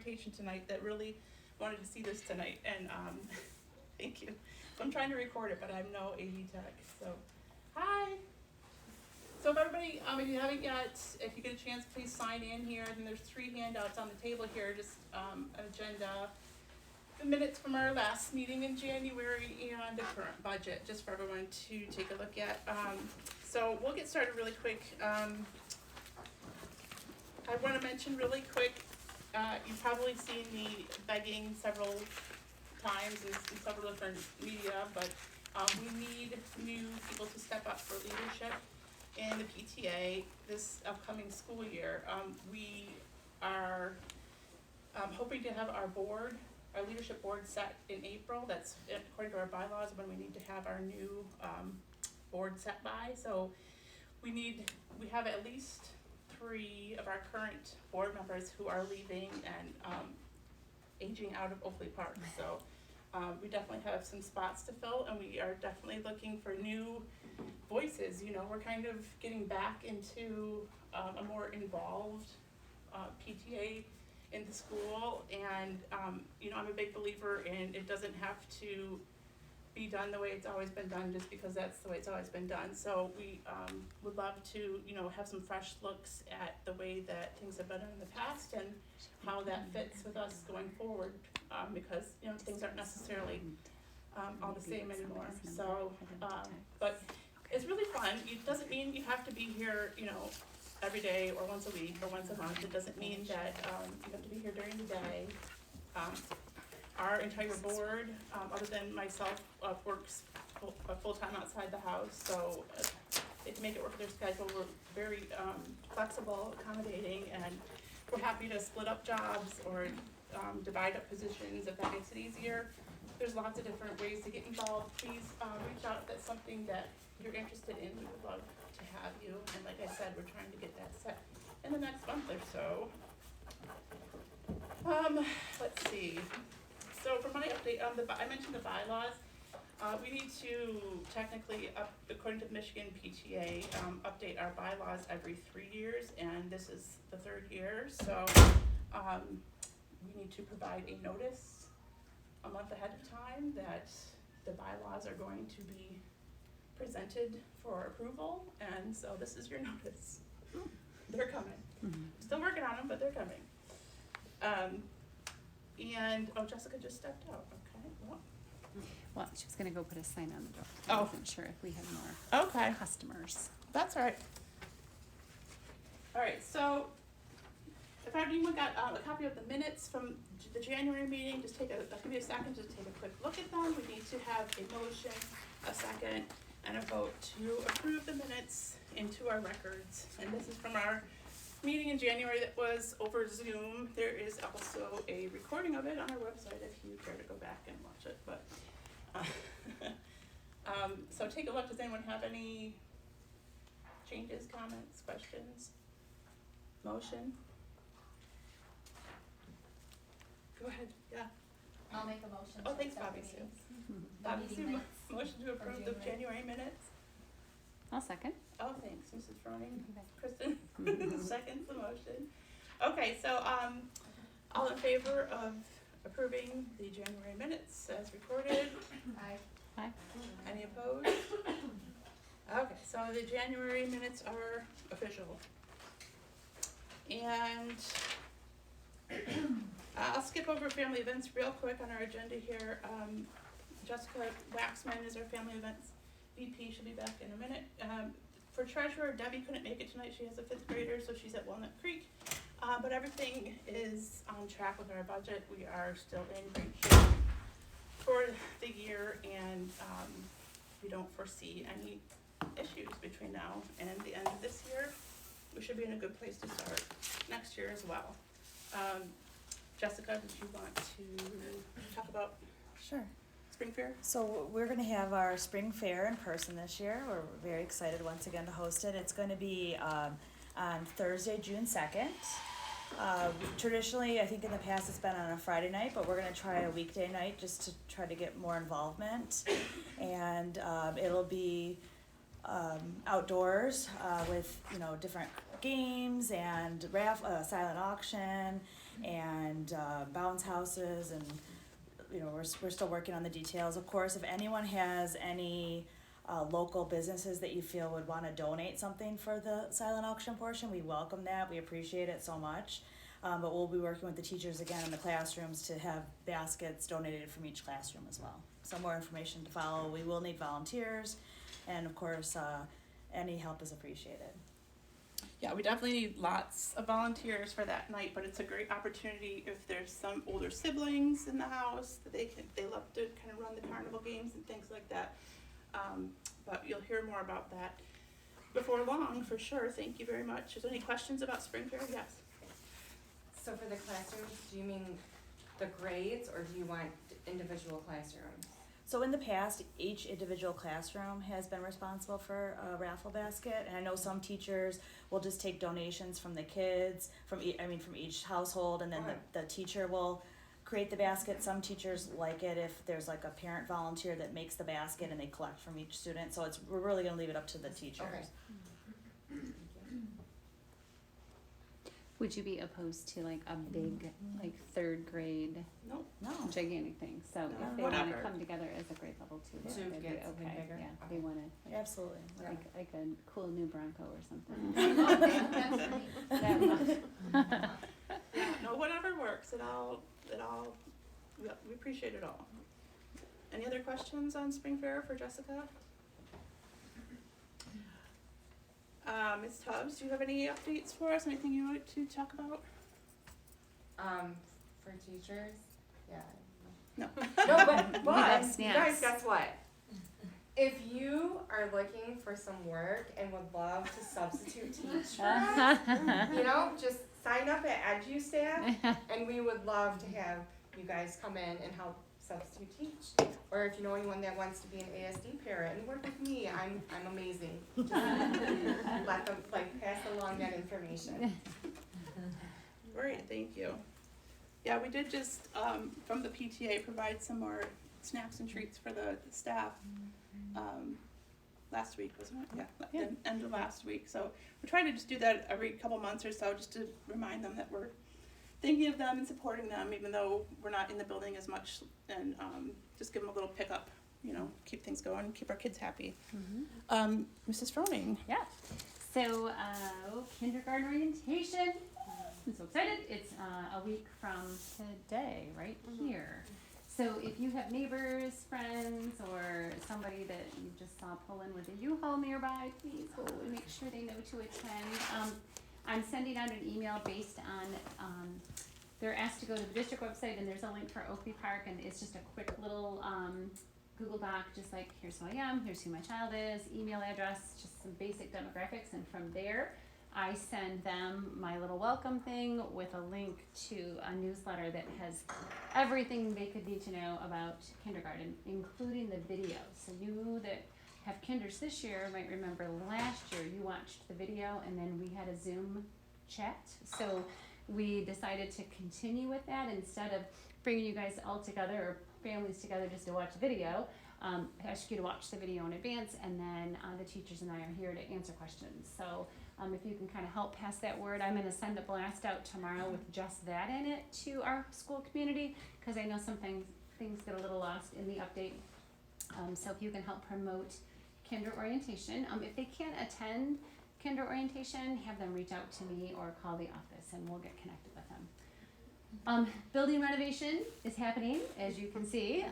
transportation tonight that really wanted to see this tonight, and thank you. I'm trying to record it, but I'm no AV tech, so hi. So if everybody, if you haven't yet, if you get a chance, please sign in here. And there's 3 handouts on the table here, just an agenda, the minutes from our last meeting in January, and the current budget, just for everyone to take a look at. So we'll get started really quick. I want to mention really quick, you've probably seen me begging several times in several different media, but we need new people to step up for leadership in the PTA this upcoming school year. We are hoping to have our leadership board set in April. That's according to our bylaws when we need to have our new board set by. So we have at least 3 of our current board members who are leaving and aging out of Oakley Park. So we definitely have some spots to fill, and we are definitely looking for new voices. You know, we're kind of getting back into a more involved PTA in the school, and you know, I'm a big believer in it doesn't have to be done the way it's always been done just because that's the way it's always been done. So we would love to, you know, have some fresh looks at the way that things have been done in the past and how that fits with us going forward, because, you know, things aren't necessarily all the same anymore. So, but it's really fun. It doesn't mean you have to be here, you know, every day or once a week or once a month. It doesn't mean that you have to be here during the day. Our entire board, other than myself, works full-time outside the house, so they can make it work with their schedule. We're very flexible, accommodating, and we're happy to split up jobs or divide up positions if that makes it easier. There's lots of different ways to get involved. Please reach out if that's something that you're interested in. We would love to have you, and like I said, we're trying to get that set in the next month or so. Let's see. So for my update, I mentioned the bylaws. We need to technically, according to the Michigan PTA, update our bylaws every 3 years, and this is the 3rd year. So we need to provide a notice a month ahead of time that the bylaws are going to be presented for approval, and so this is your notice. They're coming. Mm-hmm. Still working on them, but they're coming. And, Jessica just stepped out, okay, Well, she was gonna go put a sign on the door. I wasn't sure if we had more customers. That's all right. All right, so if anyone got a copy of the minutes from the January meeting, just I'll give you a second to take a quick look at them. We need to have a motion, a second, and a vote to approve the minutes into our records. And this is from our meeting in January that was over Zoom. There is also a recording of it on our website if you care to go back and watch it. But so take a look. Does anyone have any changes, comments, questions? Motion? Go ahead. Yeah. I'll make a motion. Oh, thanks, Bobby Sue. Bobby Sue, motion to approve the January minutes. I'll second. Oh, thanks, Mrs. Froning. Kristen, seconds the motion. Okay, so all in favor of approving the January minutes as recorded? Aye. Aye. Any opposed? Okay, so the January minutes are official. And I'll skip over family events real quick on our agenda here. Jessica Waxman is our family events VP. She'll be back in a minute. For treasurer, Debbie couldn't make it tonight. She has a 5th grader, so she's at Walnut Creek. But everything is on track with our budget. We are still in great shape for the year, and we don't foresee any issues between now and the end of this year. We should be in a good place to start next year as well. Jessica, did you want to talk about Sure. Spring Fair? So we're going to have our Spring Fair in person this year. We're very excited once again to host it. It's going to be on Thursday, June 2nd. Traditionally, I think in the past it's been on a Friday night, but we're going to try a weekday night just to try to get more involvement. And it'll be outdoors with different games and silent auction. and bounce houses, and we're still working on the details. Of course, if anyone has any local businesses that you feel would want to donate something for the silent auction portion, we welcome that. We appreciate it so much. But we'll be working with the teachers again in the classrooms to have baskets donated from each classroom as well. Some more information to follow. We will need volunteers, and of course, any help is appreciated. Yeah, we definitely need lots of volunteers for that night, but it's a great opportunity if there's some older siblings in the house that they love to kind of run the carnival games and things like that. But you'll hear more about that before long for sure. Thank you very much. Is there any questions about Spring Fair? Yes. So for the classrooms, do you mean the grades, or do you want individual classrooms? So in the past, each individual classroom has been responsible for a raffle basket, and I know some teachers will just take donations from the kids, from each household, and then the teacher will create the basket. Some teachers like it if there's like a parent volunteer that makes the basket and they collect from each student. So we're really going to leave it up to the teachers. Okay. Would you be opposed to like a big, like 3rd grade, No. gigantic thing? So if they want to come together as a grade level too, To they'd be get something okay. bigger? Yeah, they want to Absolutely. like a cool new Bronco or something. That much. No, whatever works. We appreciate it all. Any other questions on Spring Fair for Jessica? Ms. Tubbs, do you have any updates for us? Anything you want to talk about? For teachers, yeah. No. No, but love you guys, snacks. guess what? If you are looking for some work and would love to substitute teach for us, just sign up at EduStaff, and we would love to have you guys come in and help substitute teach. Or if you know anyone that wants to be an ASD parent and work with me, I'm amazing. Just let them pass along that information. Great, thank you. Yeah, we did just, from the PTA, provide some more snacks and treats for the staff, last week, wasn't it? Yeah, the end of last week. So we're trying to just do that every couple months or so, just to remind them that we're thinking of them and supporting them, even though we're not in the building as much, and just give them a little pickup, keep things going, keep our kids happy. Mm-hmm. Mrs. Froning. Yeah. So kindergarten orientation. I'm so excited. It's a week from today, right here. So if you have neighbors, friends, or somebody that you just saw pull in with a U-Haul nearby, please go and make sure they know to attend. I'm sending out an email based on, they're asked to go to the district website, and there's a link for OPE Park, and it's just a quick little Google Doc, just like here's who I am, here's who my child is, email address, just some basic demographics, and from there I send them my little welcome thing with a link to a newsletter that has everything they could need to know about kindergarten, including the video. So you that have kinders this year might remember last year you watched the video and then we had a Zoom chat. So we decided to continue with that instead of bringing you guys all together or families together just to watch the video. I ask you to watch the video in advance, and then the teachers and I are here to answer questions. So if you can kind of help pass that word, I'm going to send a blast out tomorrow with just that in it to our school community, because I know some things get a little lost in the update. So if you can help promote kinder orientation. If they can't attend kinder orientation, have them reach out to me or call the office and we'll get connected with them. Building renovation is happening, as you can see.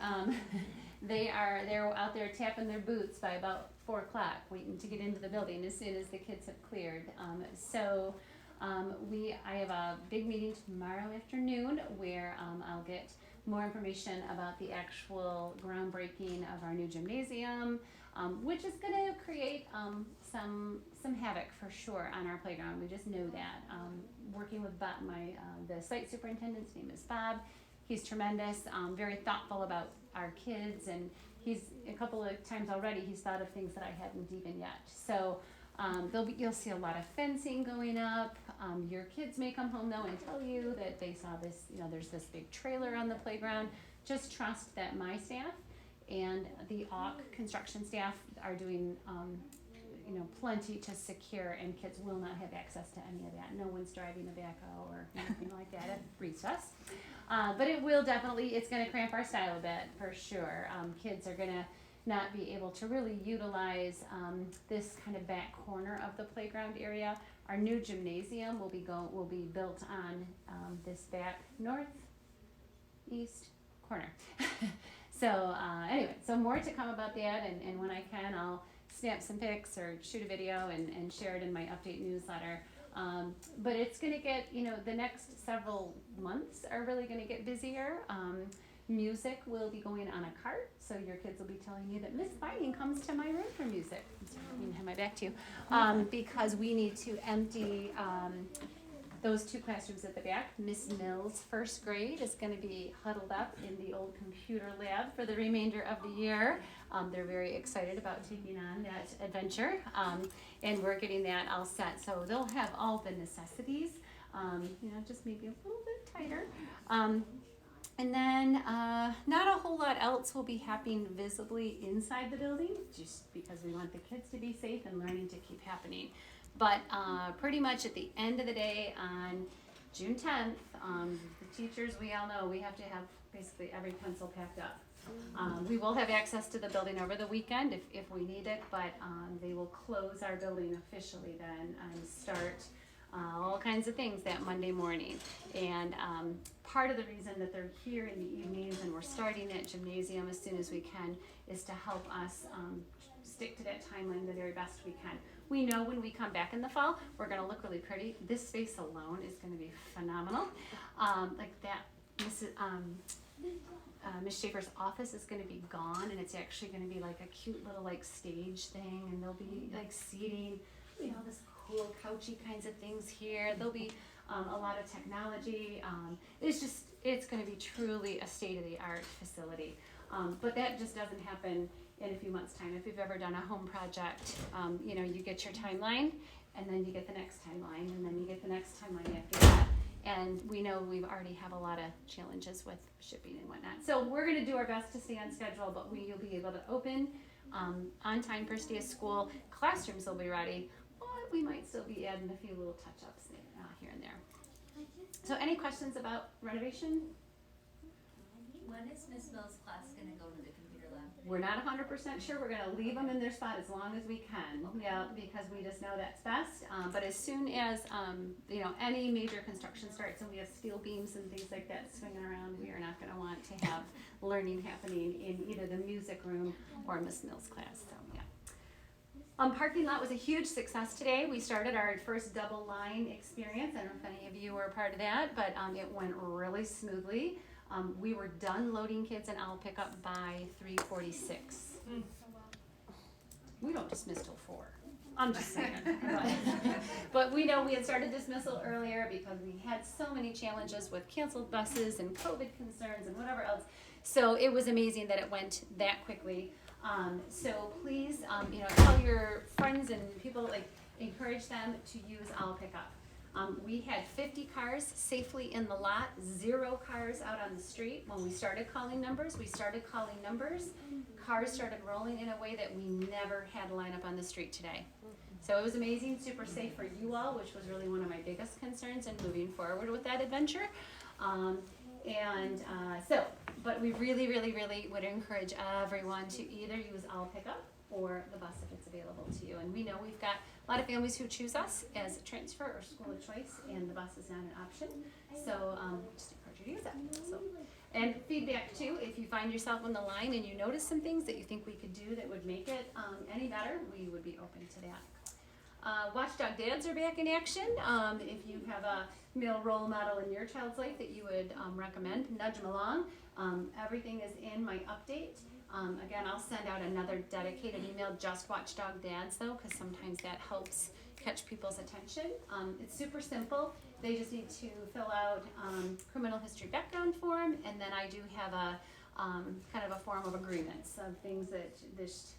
They're out there tapping their boots by about 4 o'clock, waiting to get into the building as soon as the kids have cleared. I have a big meeting tomorrow afternoon where I'll get more information about the actual groundbreaking of our new gymnasium, which is going to create some havoc for sure on our playground. We just know that. Working with Bob, the site superintendent's name is Bob. He's tremendous, very thoughtful about our kids, and he's a couple of times already he's thought of things that I hadn't even yet. So you'll see a lot of fencing going up. Your kids may come home though and tell you that they saw this, there's this big trailer on the playground. Just trust that my staff and the OPE construction staff are doing plenty to secure, and kids will not have access to any of that. No one's driving a backhoe or anything like that at recess. But it will definitely, it's gonna cramp our style a bit, for sure. Kids are gonna not be able to really utilize this kind of back corner of the playground area. Our new gymnasium will be built on this back northeast corner. So anyway, so more to come about that, and when I can, I'll snap some pics or shoot a video and share it in my update newsletter. But it's gonna get, the next several months are really gonna get busier. Music will be going on a cart, so your kids will be telling you that Miss Binding comes to my room for music. I'm gonna have my back to you, because we need to empty those 2 classrooms at the back. Miss Mills' first grade is going to be huddled up in the old computer lab for the remainder of the year. They're very excited about taking on that adventure, and we're getting that all set. So they'll have all the necessities, just maybe a little bit tighter. And then not a whole lot else will be happening visibly inside the building, just because we want the kids to be safe and learning to keep happening. But pretty much at the end of the day on June 10th, the teachers, we all know we have to have basically every pencil packed up. We will have access to the building over the weekend if we need it, but they will close our building officially then and start all kinds of things that Monday morning. And part of the reason that they're here in the evenings and we're starting at gymnasium as soon as we can is to help us stick to that timeline the very best we can. We know when we come back in the fall, we're gonna look really pretty. This space alone is gonna be phenomenal. Like that, Miss Schaefer's office is gonna be gone, and it's actually gonna be like a cute little like stage thing, and there'll be like seating, this cool couchy kinds of things here. There'll be a lot of technology. It's gonna be truly a state-of-the-art facility. But that just doesn't happen in a few months' time. If you've ever done a home project, you get your timeline, and then you get the next timeline, and then you get the next timeline after that. And we know we've already have a lot of challenges with shipping and whatnot. So we're gonna do our best to stay on schedule, but we'll be able to open on time first day of school. Classrooms will be ready, but we might still be adding a few little touch-ups here and there. So any questions about renovation? When is Miss Mills' class gonna go to the computer lab? We're not 100% sure. We're gonna leave them in their spot as long as we can. Okay. Yeah, because we just know that's best. But as soon as any major construction starts and we have steel beams and things like that swinging around, we are not gonna want to have learning happening in either the music room or Miss Mills' class. So yeah. Parking lot was a huge success today. We started our first double line experience. I don't know if any of you were a part of that, but it went really smoothly. We were done loading kids and I'll pick up by 3:46. We don't dismiss till 4. I'm just saying. But we know we had started dismissal earlier because we had so many challenges with canceled buses and COVID concerns and whatever else. So it was amazing that it went that quickly. So please, tell your friends and people, encourage them to use I'll Pick Up. We had 50 cars safely in the lot, 0 cars out on the street. When we started calling numbers, cars started rolling in a way that we never had a lineup on the street today. So it was amazing, super safe for you all, which was really one of my biggest concerns in moving forward with that adventure. But we really, really, really would encourage everyone to either use I'll Pick Up or the bus if it's available to you. And we know we've got a lot of families who choose us as a transfer or school of choice, and the bus is not an option. So just encourage you to use that. So, and feedback too, if you find yourself on the line and you notice some things that you think we could do that would make it any better, we would be open to that. Watchdog Dads are back in action. If you have a male role model in your child's life that you would recommend, nudge them along. Everything is in my update. Again, I'll send out another dedicated email, just Watchdog Dads though, because sometimes that helps catch people's attention. It's super simple. They just need to fill out criminal history background form, and then I do have a kind of a form of agreements of things that this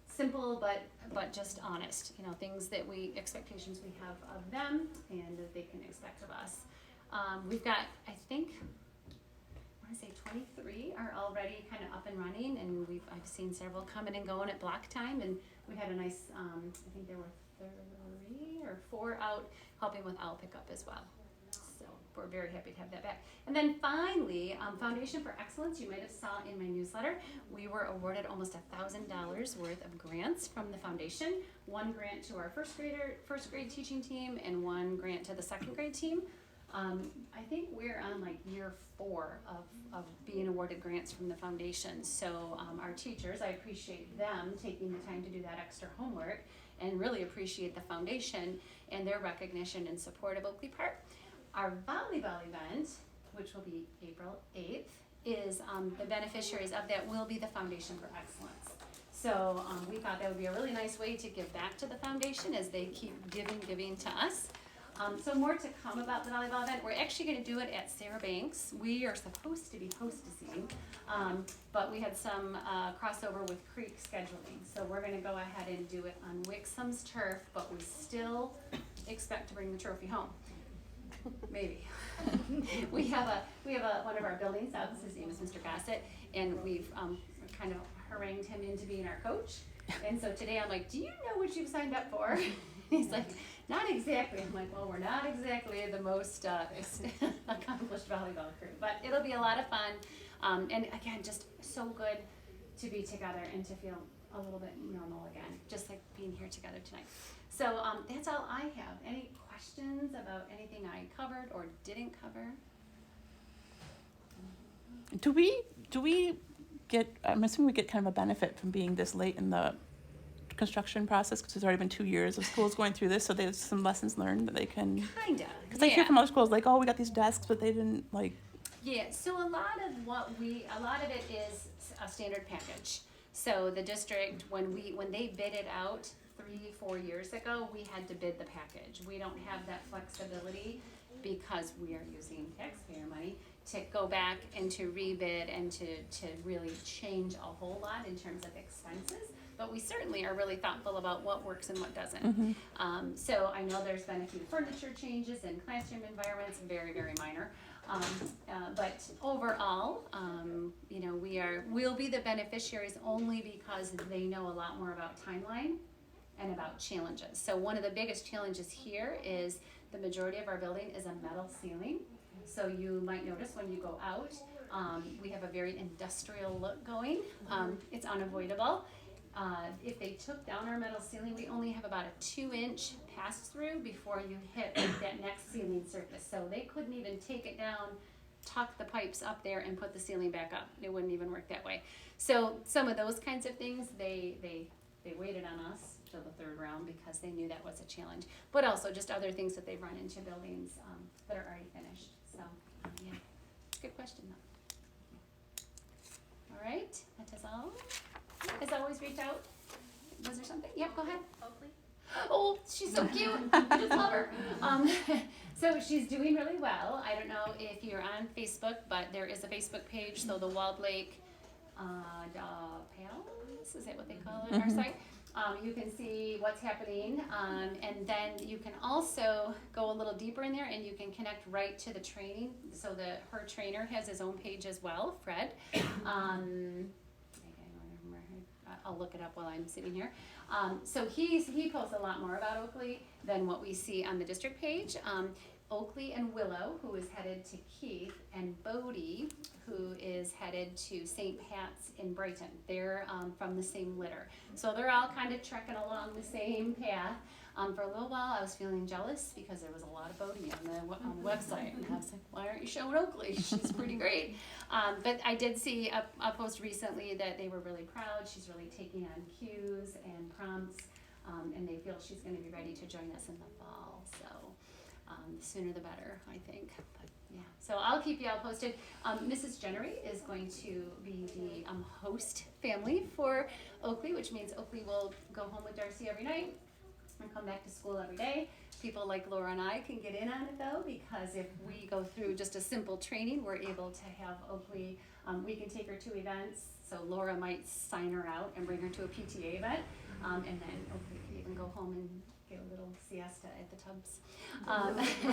simple but just honest, things that expectations we have of them and that they can expect of us. We've got, I think, I want to say 23 3 are already kind of up and running, and I've seen several coming and going at block time, and we had a nice, I think there were 3 or 4 out helping with owl pickup as well. So we're very happy to have that back. And then finally, Foundation for Excellence, you might have saw in my newsletter, we were awarded almost $1,000 worth of grants from the foundation. 1 grant to our first grade teaching team, and 1 grant to the second grade team. I think we're on like year 4 of being awarded grants from the foundation. So our teachers, I appreciate them taking the time to do that extra homework, and really appreciate the foundation and their recognition and support of Oakley Park. Our volleyball event, which will be April 8th, is the beneficiaries of that will be the Foundation for Excellence. So we thought that would be a really nice way to give back to the foundation as they keep giving to us. So more to come about the volleyball event. We're actually going to do it at Sarah Banks. We are supposed to be hostessing, but we had some crossover with Creek scheduling. So we're going to go ahead and do it on Wixom's turf, but we still expect to bring the trophy home. Maybe. we have one of our building subs. His name is Mr. Gossett, and we've kind of harangued him into being our coach. And so today I'm like, do you know what you've signed up for? He's like, not exactly. I'm like, well, we're not exactly the most accomplished volleyball crew, but it'll be a lot of fun. And again, just so good to be together and to feel a little bit normal again, just like being here together tonight. So that's all I have. Any questions about anything I covered or didn't cover? Do we get, I'm assuming we get kind of a benefit from being this late in the construction process, because it's already been 2 years of schools going through this, so there's some lessons learned that they can, Kinda. because I hear from other schools like, oh, we got these desks, but they didn't like. Yeah, so a lot of it is a standard package. So the district, when they bid it out 3-4 years ago, we had to bid the package. We don't have that flexibility because we are using taxpayer money to go back and to rebid and to really change a whole lot in terms of expenses. But we certainly are really thoughtful about what works and what doesn't. Mm-hmm. So I know there's been a few furniture changes in classroom environments, very, very minor. But overall, we'll be the beneficiaries only because they know a lot more about timeline and about challenges. So one of the biggest challenges here is the majority of our building is a metal ceiling. So you might notice when you go out, we have a very industrial look going. It's unavoidable. If they took down our metal ceiling, we only have about a 2-inch pass-through before you hit that next ceiling surface. So they couldn't even take it down, tuck the pipes up there, and put the ceiling back up. It wouldn't even work that way. So some of those kinds of things, they waited on us till the 3rd round because they knew that was a challenge. But also just other things that they've run into buildings that are already finished. So yeah, good question though. All right, that is all. As always, reach out. Was there something? Yep, go ahead. Oakley? Oh, she's so cute. I just love her. So she's doing really well. I don't know if you're on Facebook, but there is a Facebook page. So the Walled Lake Pals, is that what they call it? Our site. You can see what's happening, and then you can also go a little deeper in there, and you can connect right to the training. So her trainer has his own page as well, Fred. I'll look it up while I'm sitting here. So he posts a lot more about Oakley than what we see on the district page. Oakley and Willow, who is headed to Keith, and Bodie, who is headed to St. Pat's in Brighton. They're from the same litter. So they're all kind of trekking along the same path. For a little while, I was feeling jealous because there was a lot of Bodie on the website. And I was like, why aren't you showing Oakley? She's pretty great. But I did see a post recently that they were really proud. She's really taking on cues and prompts, and they feel she's going to be ready to join us in the fall. So the sooner the better, I think. But yeah, so I'll keep you all posted. Mrs. Jennery is going to be the host family for Oakley, which means Oakley will go home with Darcy every night and come back to school every day. People like Laura and I can get in on it though, because if we go through just a simple training, we're able to have Oakley, we can take her to events. So Laura might sign her out and bring her to a PTA event, and then Oakley can even go home and get a little siesta at the tubs.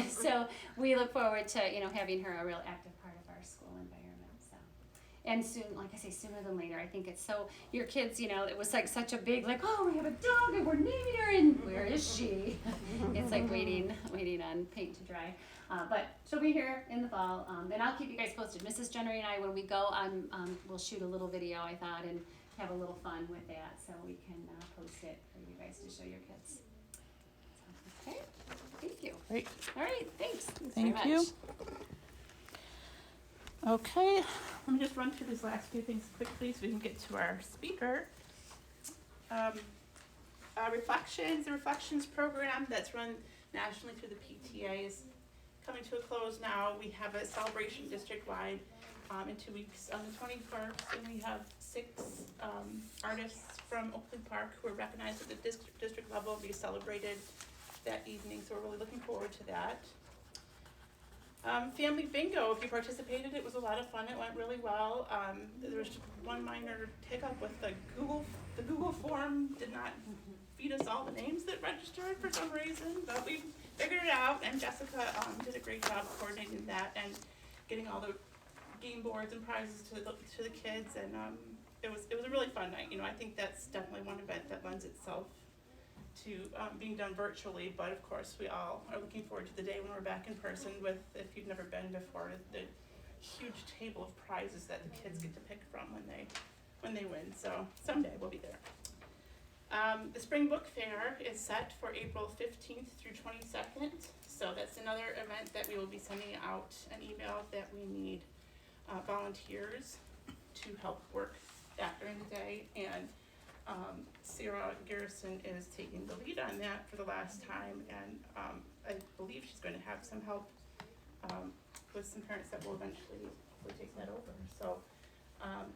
So we look forward to having her a real active part of our school environment. So And soon, like I say, sooner than later. I think it's so, your kids, you know, it was like such a big, like, oh, we have a dog and we're naming her, and where is she? It's like waiting on paint to dry. But she'll be here in the fall, and I'll keep you guys posted. Mrs. Jennery and I, when we go, we'll shoot a little video, I thought, and have a little fun with that, so we can post it for you guys to show your kids. Okay, thank you. Great. All right, thanks. Thank very you. much. Okay, let me just run through these last few things quickly so we can get to our speaker. The Reflections program that's run nationally through the PTA is coming to a close now. We have a celebration district-wide in 2 weeks on the 21st, and we have 6 artists from Oakley Park who are recognized at the district level and be celebrated that evening, so we're really looking forward to that. Family bingo, if you participated, it was a lot of fun. It went really well. There was one minor hiccup with the Google form did not feed us all the names that registered for some reason, but we figured it out, and Jessica did a great job coordinating that and getting all the game boards and prizes to the kids, and it was a really fun night. You know, I think that's definitely one event that lends itself to being done virtually, but of course we all are looking forward to the day when we're back in person with, if you've never been before, the huge table of prizes that the kids get to pick from when they win. So someday we'll be there. The Spring Book Fair is set for April 15th through 22nd, so that's another event that we will be sending out an email that we need volunteers to help work that during the day, and Sarah Garrison is taking the lead on that for the last time, and I believe she's going to have some help with some parents that will eventually take that over. So,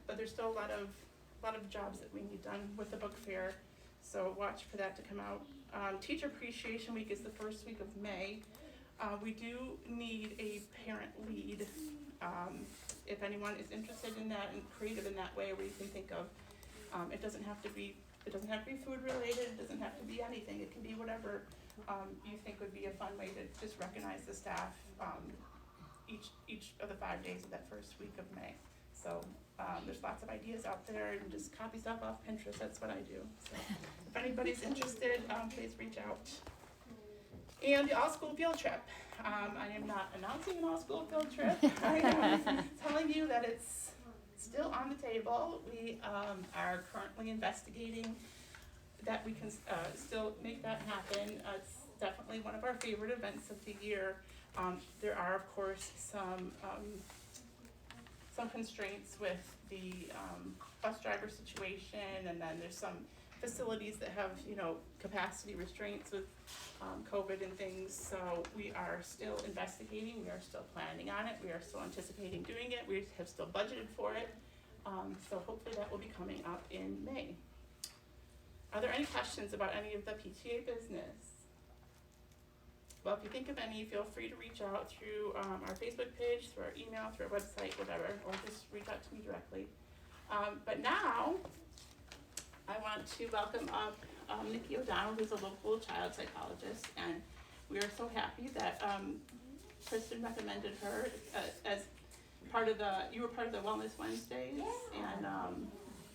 but there's still a lot of jobs that we need done with the book fair, so watch for that to come out. Teacher Appreciation Week is the first week of May. We do need a parent lead. If anyone is interested in that and creative in that way, where you can think of, it doesn't have to be food related, it doesn't have to be anything, it can be whatever you think would be a fun way to just recognize the staff each of the 5 days of that first week of May. So there's lots of ideas out there, and just copy stuff off Pinterest, that's what I do. So if anybody's interested, please reach out. And the all-school field trip. I am not announcing an all-school field trip. I am telling you that it's still on the table. We are currently investigating that we can still make that happen. It's definitely one of our favorite events of the year. There are, of course, some constraints with the bus driver situation, and then there's some facilities that have, capacity restraints with COVID and things. So we are still investigating, we are still planning on it, we are still anticipating doing it, we have still budgeted for it. So hopefully that will be coming up in May. Are there any questions about any of the PTA business? Well, if you think of any, feel free to reach out through our Facebook page, through our email, through our website, whatever, or just reach out to me directly. But now, I want to welcome up Nikki O'Donnell, who's a local child psychologist, and we are so happy that Kristen recommended her as part of you were part of the Wellness Wednesdays, and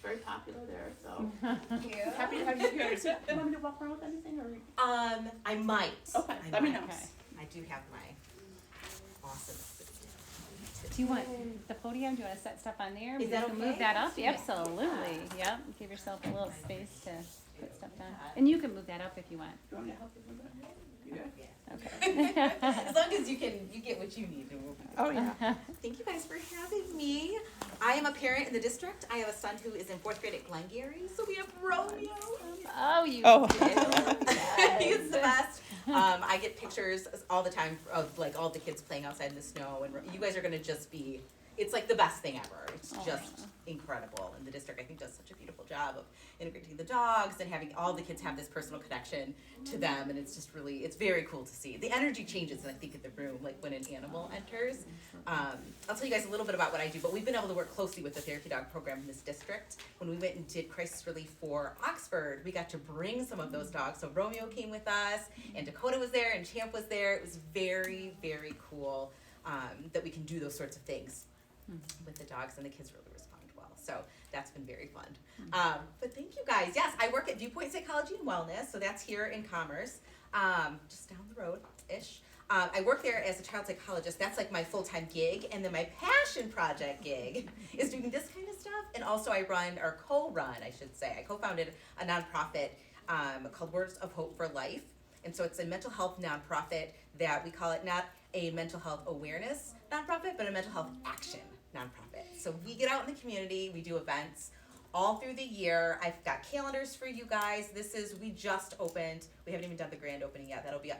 very popular there, so. Thank you. Happy to have you here. So, do you want me to walk around with anything, or? I might. Okay, I let me might. know. I do have my awesome assistant. Do you want the podium? Do you want to set stuff on there? Is Maybe that you can okay? move that up. Yeah. Absolutely. Yep. Give yourself a little space to put stuff down. And you can move that up if you want. Do you want me to help you with that? You good? Okay. As long as you get what you need. And we'll be good. Oh, yeah. Thank you guys for having me. I am a parent in the district. I have a son who is in 4th grade at Glengarry, so we have Romeo. Oh, you Oh. did. He's the best. I get pictures all the time of like all the kids playing outside in the snow, and you guys are gonna just be. It's like the best thing ever. It's just incredible. And the district, I think, does such a beautiful job of integrating the dogs and having all the kids have this personal connection to them. And it's just really, it's very cool to see. The energy changes, I think, in the room, like when an animal enters. I'll tell you guys a little bit about what I do, but we've been able to work closely with the therapy dog program in this district. When we went and did crisis relief for Oxford, we got to bring some of those dogs. So Romeo came with us, and Dakota was there, and Champ was there. It was very, very cool that we can do those sorts of things. with the dogs, and the kids really respond well. So that's been very fun. But thank you guys. Yes, I work at Viewpoint Psychology and Wellness, so that's here in Commerce, just down the road-ish. I work there as a child psychologist. That's like my full-time gig, and then my passion project gig is doing this kind of stuff. And also I co-run, I should say. I co-founded a nonprofit called Words of Hope for Life. And so it's a mental health nonprofit that we call it not a mental health awareness nonprofit, but a mental health action nonprofit. So we get out in the community, we do events all through the year. I've got calendars for you guys. We just opened, we haven't even done the grand opening yet. That'll be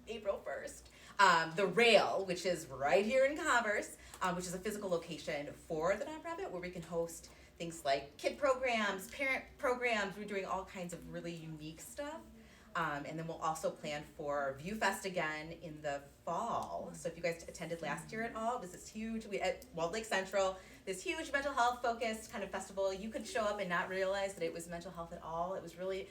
April 1st. The Rail, which is right here in Commerce, which is a physical location for the nonprofit where we can host things like kid programs, parent programs. We're doing all kinds of really unique stuff. And then we'll also plan for View Fest again in the fall. So if you guys attended last year at all, it was this huge, at Walled Lake Central, this huge mental health focused kind of festival. You could show up and not realize that it was mental health at all. It was really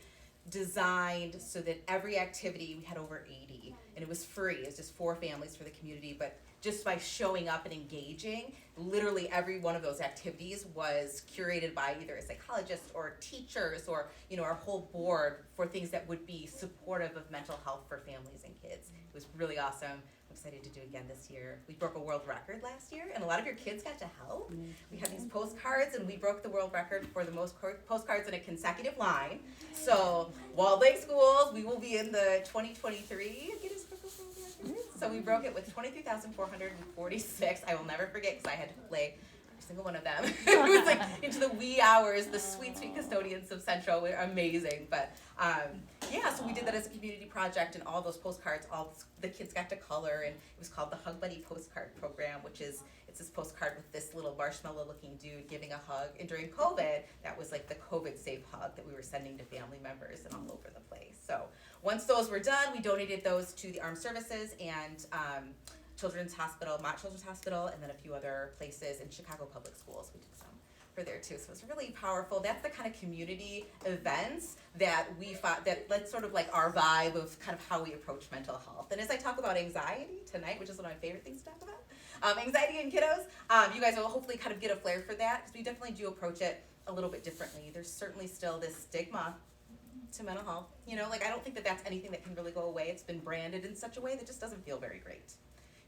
designed so that every activity, we had over 80, and it was free. It was just for families for the community, but just by showing up and engaging, literally every one of those activities was curated by either a psychologist or teachers or, our whole board for things that would be supportive of mental health for families and kids. It was really awesome. I'm excited to do it again this year. We broke a world record last year, and a lot of your kids got to help. We had these postcards, and we broke the world record for the most postcards in a consecutive line. So, Walled Lake Schools, we will be in the 2023 Guinness Book of World Records. So we broke it with 23,446. I will never forget because I had to play every single one of them. It was like into the wee hours. The sweet, sweet custodians of Central were amazing. But so we did that as a community project, and all those postcards, all the kids got to color, and it was called the Hug Buddy Postcard Program, which is, it's this postcard with this little marshmallow-looking dude giving a hug. And during COVID, that was like the COVID-safe hug that we were sending to family members and all over the place. So once those were done, we donated those to the Armed Services and Children's Hospital, Mott Children's Hospital, and then a few other places in Chicago Public Schools. We did some for there too. So it's really powerful. That's the kind of community events that we thought that's sort of like our vibe of kind of how we approach mental health. And as I talk about anxiety tonight, which is one of my favorite things to talk about, anxiety in kiddos, you guys will hopefully kind of get a flair for that, because we definitely do approach it a little bit differently. There's certainly still this stigma to mental health. I don't think that that's anything that can really go away. It's been branded in such a way that just doesn't feel very great.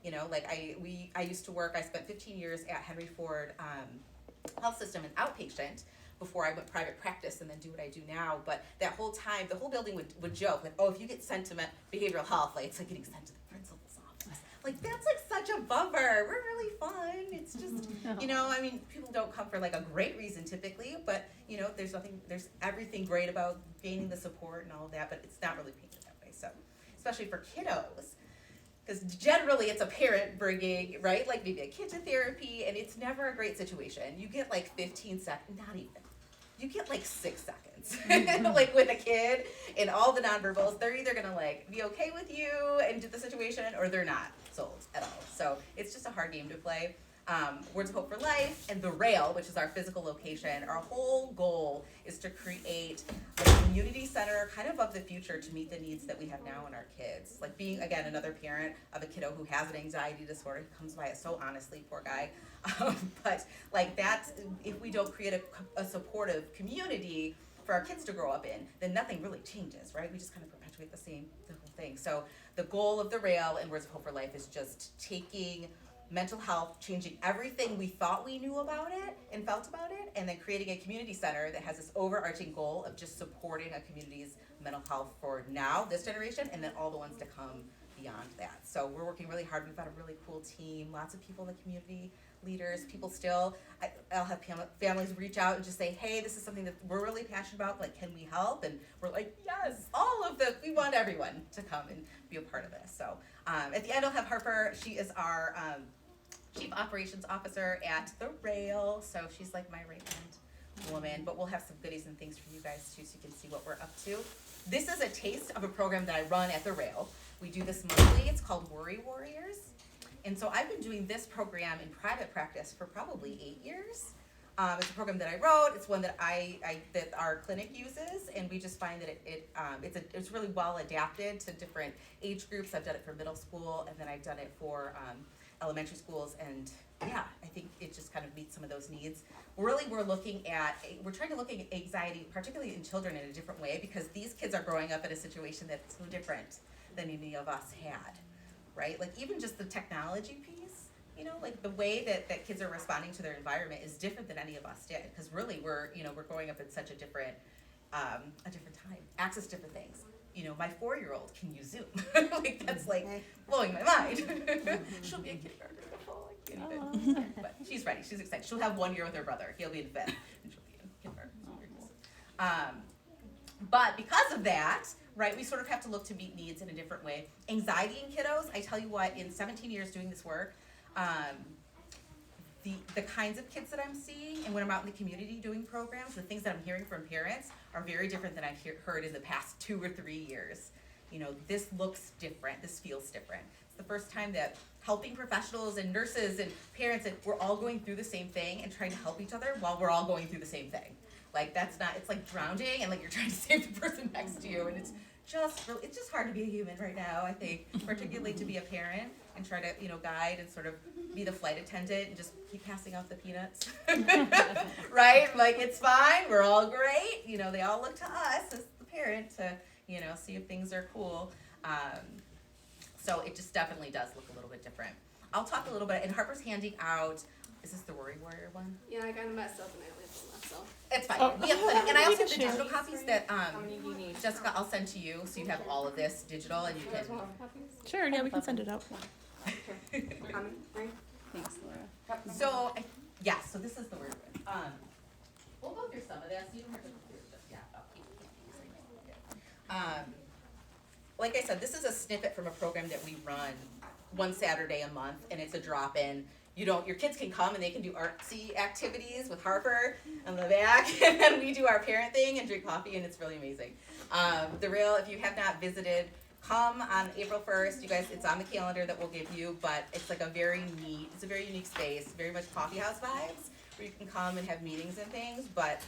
I used to work, I spent 15 years at Henry Ford Health System and outpatient before I went private practice and then do what I do now. But that whole time, the whole building would joke, like, oh, if you get sent to behavioral health, like, it's like getting sent to the principal's office. Like, that's like such a bummer. We're really fun. It's just, people don't come for like a great reason typically, but there's everything great about gaining the support and all of that, but it's not really painted that way. So, especially for kiddos, because generally it's a parent bringing, right? Like maybe a kid to therapy, and it's never a great situation. You get like 15 seconds, not even. You get like 6 seconds, like with a kid and all the nonverbals. They're either gonna like be okay with you and do the situation, or they're not sold at all. So it's just a hard game to play. Words of Hope for Life and the Rail, which is our physical location, our whole goal is to create a community center kind of the future to meet the needs that we have now in our kids. Like being, again, another parent of a kiddo who has an anxiety disorder, he comes by it so honestly, poor guy. But like that's, if we don't create a supportive community for our kids to grow up in, then nothing really changes, right? We just kind of perpetuate the whole thing. So the goal of the Rail and Words of Hope for Life is just taking mental health, changing everything we thought we knew about it and felt about it, and then creating a community center that has this overarching goal of just supporting a community's mental health for now, this generation, and then all the ones to come beyond that. So we're working really hard. We've got a really cool team, lots of people in the community, leaders, people still. I'll have families reach out and just say, hey, this is something that we're really passionate about, like, can we help? And we're like, yes, we want everyone to come and be a part of this. So at the end, I'll have Harper. She is our Chief Operations Officer at the Rail, so she's like my right-hand woman, but we'll have some goodies and things for you guys too, so you can see what we're up to. This is a taste of a program that I run at the Rail. We do this monthly. It's called Worry Warriors, and so I've been doing this program in private practice for probably 8 years. It's a program that I wrote. It's one that that our clinic uses, and we just find that it's really well adapted to different age groups. I've done it for middle school, and then I've done it for elementary schools, and yeah, I think it just those needs. Really, we're trying to look at anxiety, particularly in children, in a different way, because these kids are growing up in a situation that's so different than any of us had, right? Like even just the technology piece, you know, like the way that kids are responding to their environment is different than any of us did, because really we're growing up in such a different time, access different things. You know, my 4-year-old can use Zoom. Like that's like blowing my mind. She'll be in kindergarten in the fall. I can't even. But she's ready. She's excited. She'll have 1 year with her brother. He'll be in 5th, and she'll be in kindergarten. But because of that, right, we sort of have to look to meet needs in a different way. Anxiety in kiddos, I tell you what, in 17 years doing this work, the kinds of kids that I'm seeing, and when I'm out in the community doing programs, the things that I'm hearing from parents are very different than I've heard in the past 2 or 3 years. You know, this looks different, this feels different. It's the first time that helping professionals and nurses and parents, and we're all going through the same thing and trying to help each other while we're all going through the same thing. Like that's not, it's like drowning and like you're trying to save the person next to you, and it's just hard to be a human right now, I think, particularly to be a parent and try to, you know, guide and sort of be the flight attendant and just keep passing out the peanuts, right? Like, it's fine, we're all great, you know, they all look to us as the parent to, you know, see if things are cool. So it just definitely does look a little bit different. I'll talk a little bit, and Harper's handing out, is this the Worry Warrior one? Yeah, I kind of messed up and I only have one left, so. It's fine. We have plenty, and I also have the share. digital copies that, How many do you need? Jessica, I'll send to you, so you have all of this digital, and you You guys can. want copies? Sure, yeah, we can send it out. Coming, right? Thanks, Laura. So, so this is the word. We'll go through some of this. You don't have to go through it just yet. Like I said, this is a snippet from a program that we run one Saturday a month, and it's a drop-in. Your kids can come and they can do artsy activities with Harper on the back, and then we do our parent thing and drink coffee, and it's really amazing. If you have not visited, come on April 1st. You guys, it's on the calendar that we'll give you, but it's like a very unique space, very much coffee house vibes, where you can come and have meetings and things, but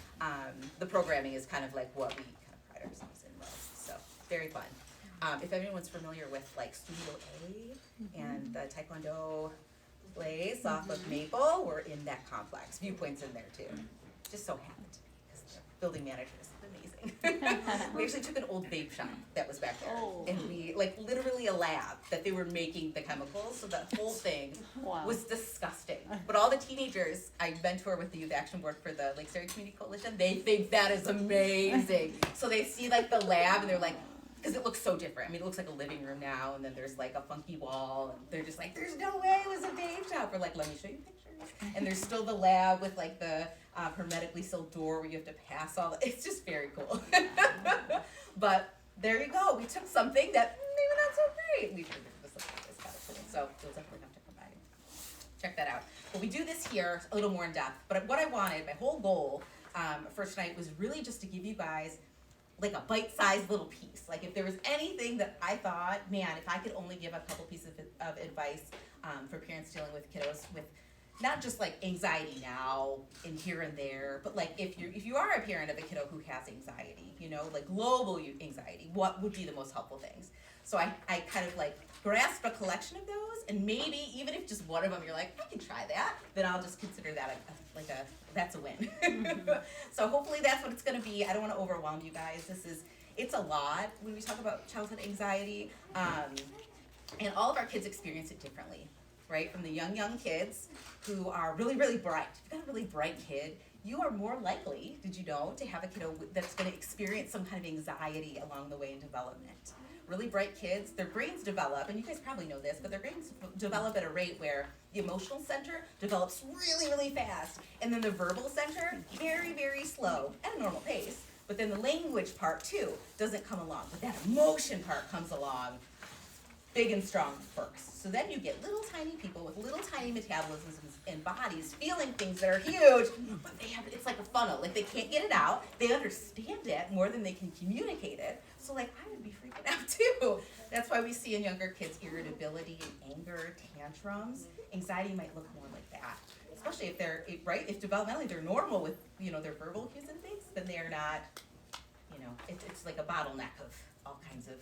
the programming is kind of like what we kind of pride ourselves in most, so very fun. If anyone's familiar with like Studio A and the Taekwondo place off of Maple, we're in that complex. Viewpoint's in there too. Just so happened to be, because the building manager is amazing. We actually took an old vape shop that was back there, and we literally a lab that they were making the chemicals. So that whole thing was disgusting. But all the teenagers I mentor with the Youth Action Board for the Lake Area Community Coalition, they think that is amazing. So they see the lab and they're like, because it looks so different. I mean, it looks like a living room now, and then there's a funky wall, and they're just like, there's no way it was a vape shop. We're like, let me show you pictures. And there's still the lab with the hermetically sealed door where you have to pass it's just very cool. But there you go. We took something that maybe not so great. We turned it into something that's kind of cool. So you'll definitely have to come by and check that out. But we do this here a little more in depth. But what I wanted, my whole goal for tonight was really just to give you guys a bite-sized little piece. If there was anything that I thought, man, if I could only give a couple pieces of advice for parents dealing with kiddos with not just anxiety now and here and there, but if you are a parent of a kiddo who has anxiety, global anxiety, what would be the most helpful things? So I kind of grasped a collection of those, and maybe even if just one of them you're like, I can try that, then I'll just consider that that's a win. So hopefully that's what it's going to be. I don't want to overwhelm you guys. It's a lot when we talk about childhood anxiety, and all of our kids experience it differently, right? From the young kids who are really, really bright. If you've got a really bright kid, you are more likely, did you know, to have a kiddo that's going to experience some kind of anxiety along the way in development. Really bright kids, their brains develop, and you guys probably know this, but their brains develop at a rate where the emotional center develops really, really fast, and then the verbal center, very, very slow, at a normal pace. But then the language part, too, doesn't come along, but that emotion part comes along big and strong first. So then you get little tiny people with little tiny metabolisms and bodies feeling things that are huge, but it's like a funnel. They can't get it out. They understand it more than they can communicate it. So I would be freaking out too. That's why we see in younger kids irritability and anger, tantrums. Anxiety might look more like that. Especially if they're, right, if developmentally they're normal with, their verbal cues and things, then they're not, it's like a bottleneck of all kinds of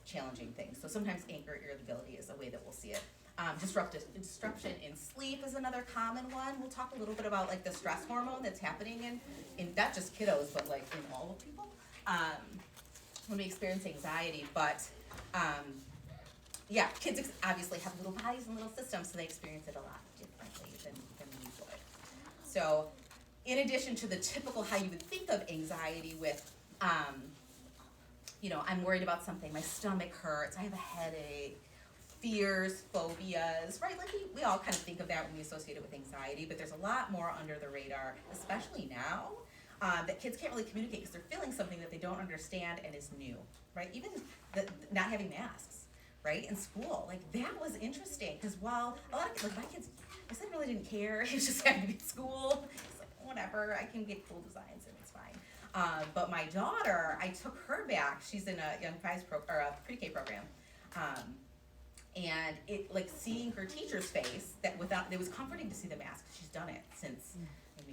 challenging things. So sometimes anger, irritability is a way that we'll see it. Disruption in sleep is another common one. We'll talk a little bit about like the stress hormone that's happening in not just kiddos, but like in all of people when we experience anxiety. But yeah, kids obviously have little bodies and little systems, so they experience it a lot differently than we would. So in addition to the typical how you would think of anxiety with, I'm worried about something, my stomach hurts, I have a headache, fears, phobias, right? Like we all kind of think of that when we associate it with anxiety, but there's a lot more under the radar, especially now, that kids can't really communicate because they're feeling something that they don't understand and is new, right? Even not having masks, right? In school, like that was interesting because while a lot of kids, like my kids, I said really didn't care. It was just having to be at school. It's like whatever, I can get cool designs and it's fine. But my daughter, I took her back. She's in a Young Fives pre-K program. And it like seeing her teacher's face it was comforting to see the mask. She's done it since,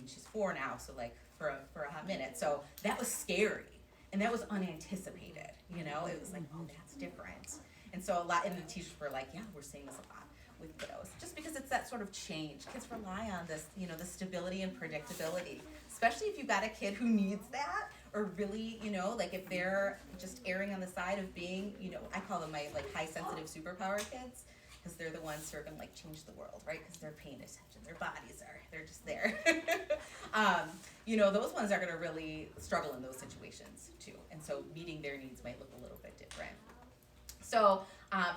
she's 4 now, so like for a hot minute. So that was scary and that was unanticipated, it was like, oh, that's different. And so and the teachers were like, yeah, we're seeing this a lot with kiddos, just because it's that sort of change. Kids rely on this, the stability and predictability, especially if you've got a kid who needs that, or really, like if they're just erring on the side of being, I call them my like high sensitive superpower kids, because they're the ones who are gonna like change the world, right? Because they're paying attention, their bodies they're just there. Those ones are gonna really struggle in those situations too, and so meeting their needs might look a little bit different. So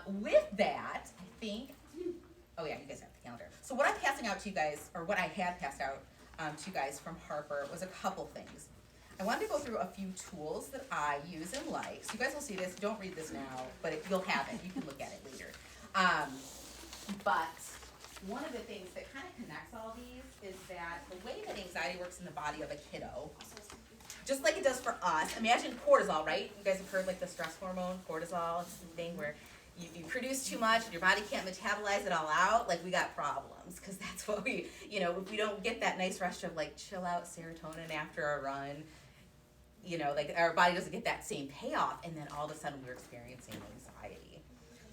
with that, I think, oh yeah, you guys have the calendar. So what I'm passing out to you guys, or what I had passed out to you guys from Harper was a couple things. I wanted to go through a few tools that I use and like. So you guys will see this. Don't read this now, but you'll have it. You can look at it later. But one of the things that kind of connects all these is that the way that anxiety works in the body of a kiddo, just like it does for us. Imagine cortisol, right? You guys have heard like the stress hormone, cortisol. It's the thing where you produce too much and your body can't metabolize it all out. Like we got problems because that's what if we don't get that nice rush of like chill out serotonin after a run, like our body doesn't get that same payoff, and then all of a sudden we're experiencing anxiety.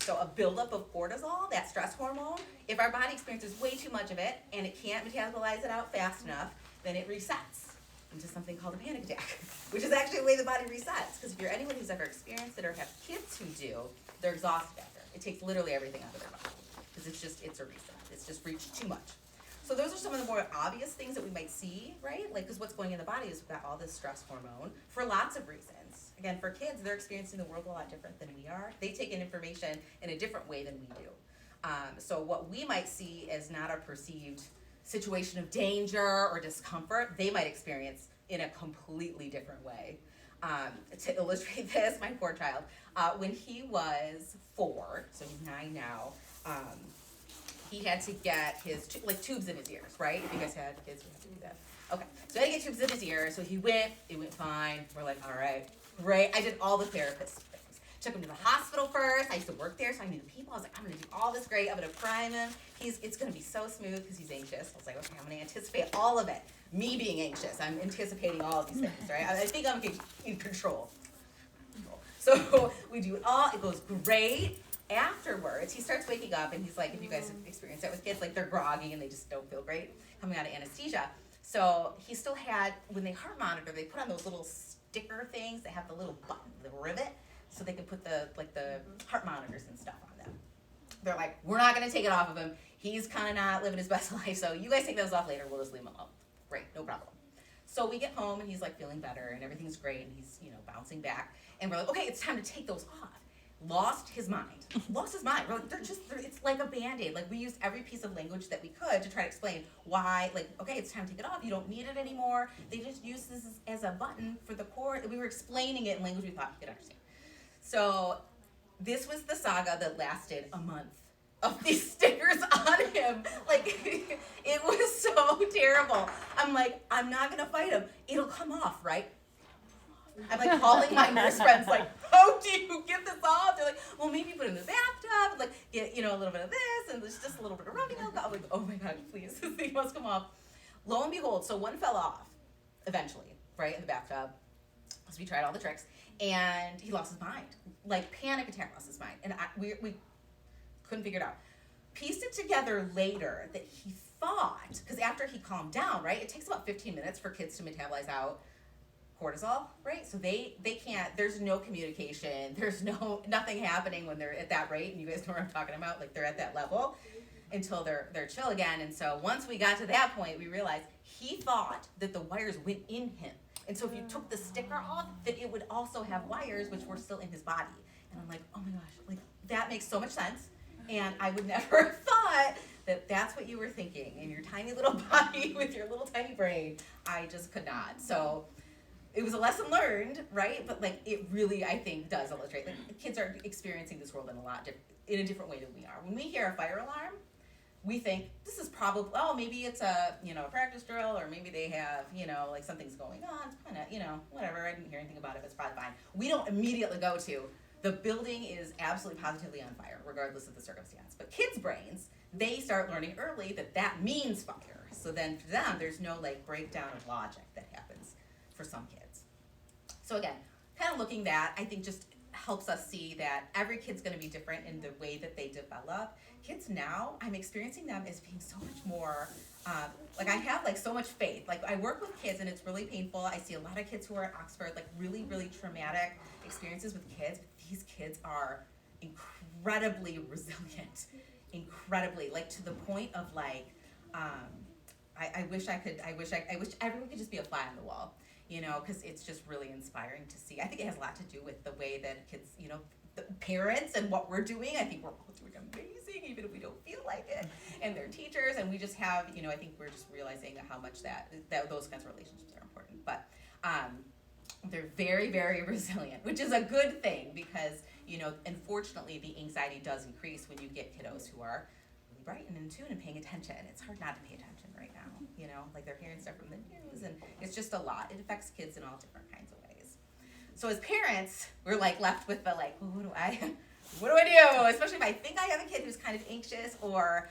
So a buildup of cortisol, that stress hormone, if our body experiences way too much of it and it can't metabolize it out fast enough, then it resets into something called a panic attack, which is actually the way the body resets. Because if you're anyone who's ever experienced it or have kids who do, they're exhausted after. It takes literally everything out of their body because it's a reset. It's just reached too much. So those are some of the more obvious things that we might see, right? Like, because what's going in the body is we've got all this stress hormone for lots of reasons. Again, for kids, they're experiencing the world a lot different than we are. They take in information in a different way than we do. So what we might see as not a perceived situation of danger or discomfort, they might experience in a completely different way. To illustrate this, my poor child, when he was 4, so he's 9 now, he had to get his tubes in his ears, right? If you guys had kids, you have to do that. Okay, so he had to get tubes in his ears, so it went fine. We're like, all right, great. I did all the therapist things. Took him to the hospital first. I used to work there, so I knew the people. I was like, I'm gonna do all this great. I'm gonna prime him. It's gonna be so smooth because he's anxious. I was like, okay, I'm gonna anticipate all of it. Me being anxious, I'm anticipating all of these things, right? I think I'm in control. So we do it all. It goes great. Afterwards, he starts waking up, and he's like, if you guys have experienced that with kids, like they're groggy and they just don't feel great coming out of anesthesia. So he still had, when they heart monitor, they put on those little sticker things that have the little button, the rivet, so they can put the heart monitors and stuff on them. They're like, we're not going to take it off of him. He's kind of not living his best life, so you guys take those off later. We'll just leave him alone. Great, no problem. So we get home, and he's like feeling better, and everything's great, and he's bouncing back. And we're like, okay, it's time to take those off. Lost his mind. We're like, it's like a Band-Aid. Like, we used every piece of language that we could to try to explain why, like, okay, it's time to take it off. You don't need it anymore. They just use this as a button for the cord. We were explaining it in language we thought he could understand. So this was the saga that lasted a month of these stickers on him. Like, it was so terrible. I'm like, I'm not going to fight him. It'll come off, right? I'm like calling my nurse friends, like, how do you get this off? They're like, well, maybe put it in the bathtub, like, get, a little bit of this, and there's just a little bit of rubbing alcohol. I'm like, oh my God, please, this thing must come off. Lo and behold, so one fell off, eventually, right, in the bathtub, because we tried all the tricks, and he lost his mind. Like, panic attack, lost his mind. And we couldn't figure it out. pieced it together later that he thought, because after he calmed down, right, it takes about 15 minutes for kids to metabolize out cortisol, right? So they can't, there's no communication, there's nothing happening when they're at that rate, and you guys know what I'm talking about, like they're at that level until they're chill again. And so once we got to that point, we realized he thought that the wires went in him. And so if you took the sticker off, that it would also have wires which were still in his body. And I'm like, oh my gosh, like that makes so much sense. And I would never have thought that that's what you were thinking in your tiny little body with your little tiny brain. I just could not. So it was a lesson learned, right? But like it really, I think, does illustrate that kids are experiencing this world in a different way than we are. When we hear a fire alarm, we think this is probably, oh, maybe it's a practice drill, or maybe they have, like something's going on. It's kind of, whatever. I didn't hear anything about it, but it's probably fine. We don't immediately go to the building is absolutely positively on fire, regardless of the circumstance. But kids' brains, they start learning early that means fire. So then for them, there's no like breakdown of logic that happens for some kids. So again, kind of looking that, I think just helps us see that every kid's going to be different in the way that they develop. Kids now, I'm experiencing them as being so much more, like I have like so much faith. Like I work with kids and it's really painful. I see a lot of kids who are at Oxford, like really, really traumatic experiences with kids. These kids are incredibly resilient, incredibly, like to the point of like, I wish everyone could just be a fly on the wall, because it's just really inspiring to see. I think it has a lot to do with the way that kids, the parents and what we're doing. I think we're all doing amazing, even if we don't feel like it, and their teachers, and we just have, I think we're just realizing how much that those kinds of relationships are important. But they're very, very resilient, which is a good thing because, unfortunately, the anxiety does increase when you get kiddos who are really bright and in tune and paying attention. It's hard not to pay attention right now, like they're hearing stuff from the news, and it's just a lot. It affects kids in all different kinds of ways. So as parents, we're like left with the like, well, what do I do? Especially if I think I have a kid who's kind of anxious, or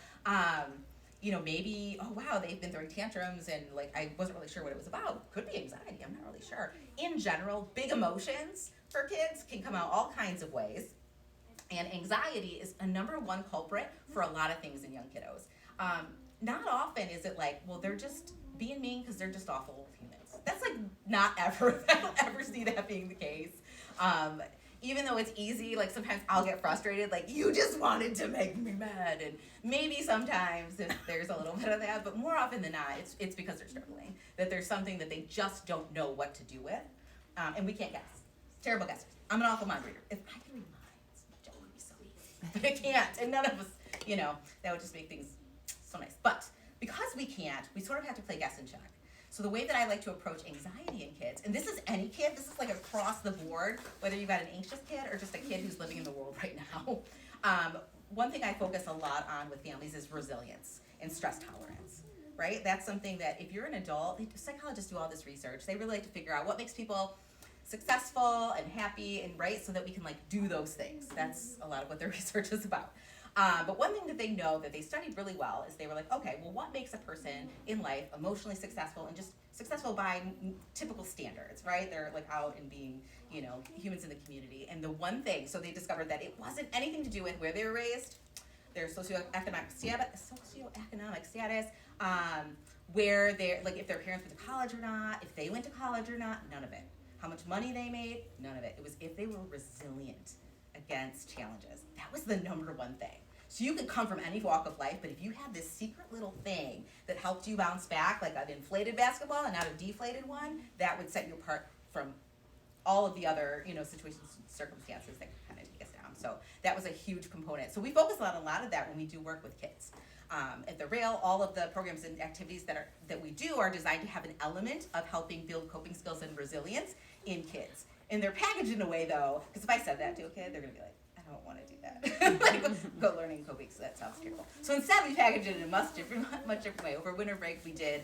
maybe, oh wow, they've been throwing tantrums and like I wasn't really sure what it was about. Could be anxiety, I'm not really sure. In general, big emotions for kids can come out all kinds of ways. And anxiety is a number one culprit for a lot of things in young kiddos. Not often is it like, well, they're just being mean because they're just awful humans. That's like not ever, I don't ever see that being the case. Even though it's easy, like sometimes I'll get frustrated, like you just wanted to make me mad, and maybe sometimes there's a little bit of that, but more often than not, it's because they're struggling, that there's something that they just don't know what to do with, and we can't guess. Terrible guessers. I'm an awful mind reader. If I could read minds, that would be so easy, but I can't, and none of us, that would just make things so nice. But because we can't, we sort of have to play guess and check. So the way that I like to approach anxiety in kids, and this is any kid, this is like across the board, whether you've got an anxious kid or just a kid who's living in the world right now. One thing I focus a lot on with families is resilience and stress tolerance, right? That's something that if you're an adult, psychologists do all this research. They really like to figure out what makes people successful and happy and right so that we can like do those things. That's a lot of what their research is about. But one thing that they know that they studied really well is they were like, okay, well, what makes a person in life emotionally successful and just successful by typical standards, right? They're like out and being, humans in the community. And the one thing, so they discovered that it wasn't anything to do with where they were raised, their socioeconomic status, where they're, like if their parents went to college or not, if they went to college or not, none of it. How much money they made, none of it. It was if they were resilient against challenges. That was the number one thing. So you could come from any walk of life, but if you had this secret little thing that helped you bounce back, like an inflated basketball and not a deflated one, that would set you apart from all of the other, situations, circumstances that could kind of take us down. So that was a huge component. So we focus on a lot of that when we do work with kids. At the Rail, all of the programs and activities that we do are designed to have an element of helping build coping skills and resilience in kids. And they're packaged in a way, though, because if I said that to a kid, they're going to be like, I don't want to do that. Like, go learning coping, so that sounds terrible. So instead, we packaged it in a much different way. Over winter break, we did,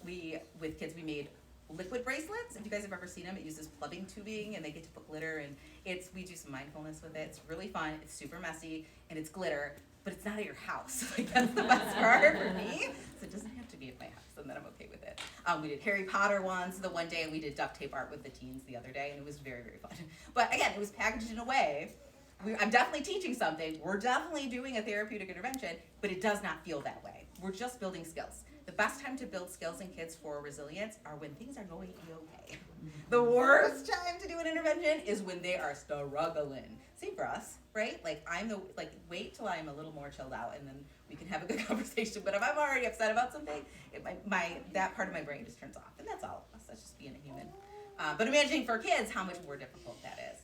with kids, we made liquid bracelets. If you guys have ever seen them, it uses plumbing tubing, and they get to put glitter, and we do some mindfulness with it. It's really fun. It's super messy, and it's glitter, but it's not at your house. Like, that's the best part for me. So it doesn't have to be at my house, and then I'm okay with it. We did Harry Potter ones the one day, and we did duct tape art with the teens the other day, and it was very, very fun. But again, it was packaged in a way I'm definitely teaching something. We're definitely doing a therapeutic intervention, but it does not feel that way. We're just building skills. The best time to build skills in kids for resilience are when things are going okay. The worst time to do an intervention is when they are struggling. Same for us, right? Like wait till I'm a little more chilled out and then we can have a good conversation. But if I'm already upset about something, that part of my brain just turns off. And that's all of us. That's just being a human. But imagining for kids how much more difficult that is.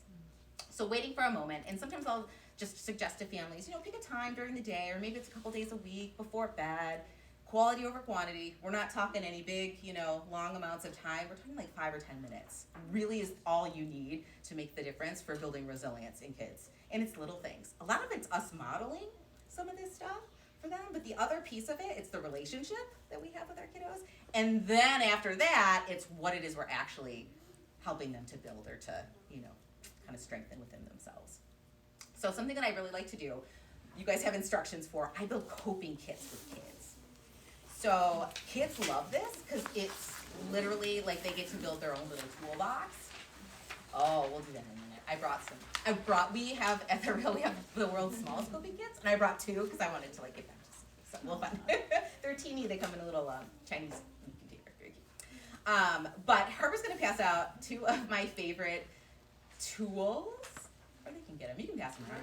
So waiting for a moment, and sometimes I'll just suggest to families, pick a time during the day, or maybe it's a couple days a week before bed. Quality over quantity. We're not talking any big, long amounts of time. We're talking like 5 or 10 minutes. Really is all you need to make the difference for building resilience in kids. And it's little things. A lot of it's us modeling some of this stuff for them, but the other piece of it, it's the relationship that we have with our kiddos. And then after that, it's what it is we're actually helping them to build or to, kind of strengthen within themselves. So something that I really like to do, you guys have instructions for, I build coping kits with kids. So kids love this because it's literally like they get to build their own little toolbox. Oh, we'll do that in a minute. We have at the Real, we have the world's smallest coping kits, and I brought 2 because I wanted to give them to some fun. They're teeny, they come in a little Chinese container, very cute. But Herbert's gonna pass out 2 of my favorite tools, or they can get them. You can pass them around.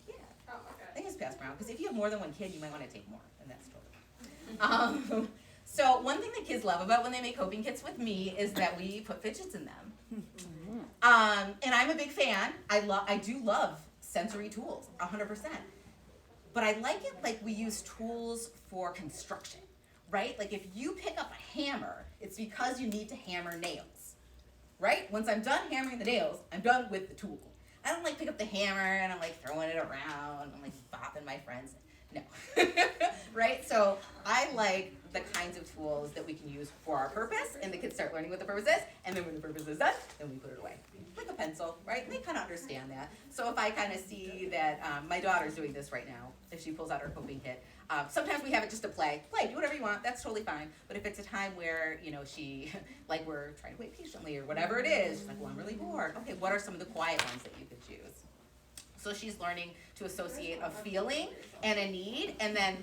Yeah, Oh, okay. I think it's pass them around because if you have more than one kid, you might want to take more, and that's totally. So one thing that kids love about when they make coping kits with me is that we put fidgets in them. And I'm a big fan. I do love sensory tools, 100%. But I like it like we use tools for construction, right? Like if you pick up a hammer, it's because you need to hammer nails. Right? Once I'm done hammering the nails, I'm done with the tool. I don't pick up the hammer and I'm throwing it around. I'm bopping my friends. No. Right? So I like the kinds of tools that we can use for our purpose, and the kids start learning what the purpose is, and then when the purpose is done, then we put it away. Like a pencil, right? They kind of understand that. So if I kind of see that my daughter's doing this right now, if she pulls out her coping kit, sometimes we have it just to play, do whatever you want, that's totally fine. But if it's a time where, she, we're trying to wait patiently or whatever it is, she's well, I'm really bored. Okay, what are some of the quiet ones that you could choose? So she's learning to associate a feeling and a need, and then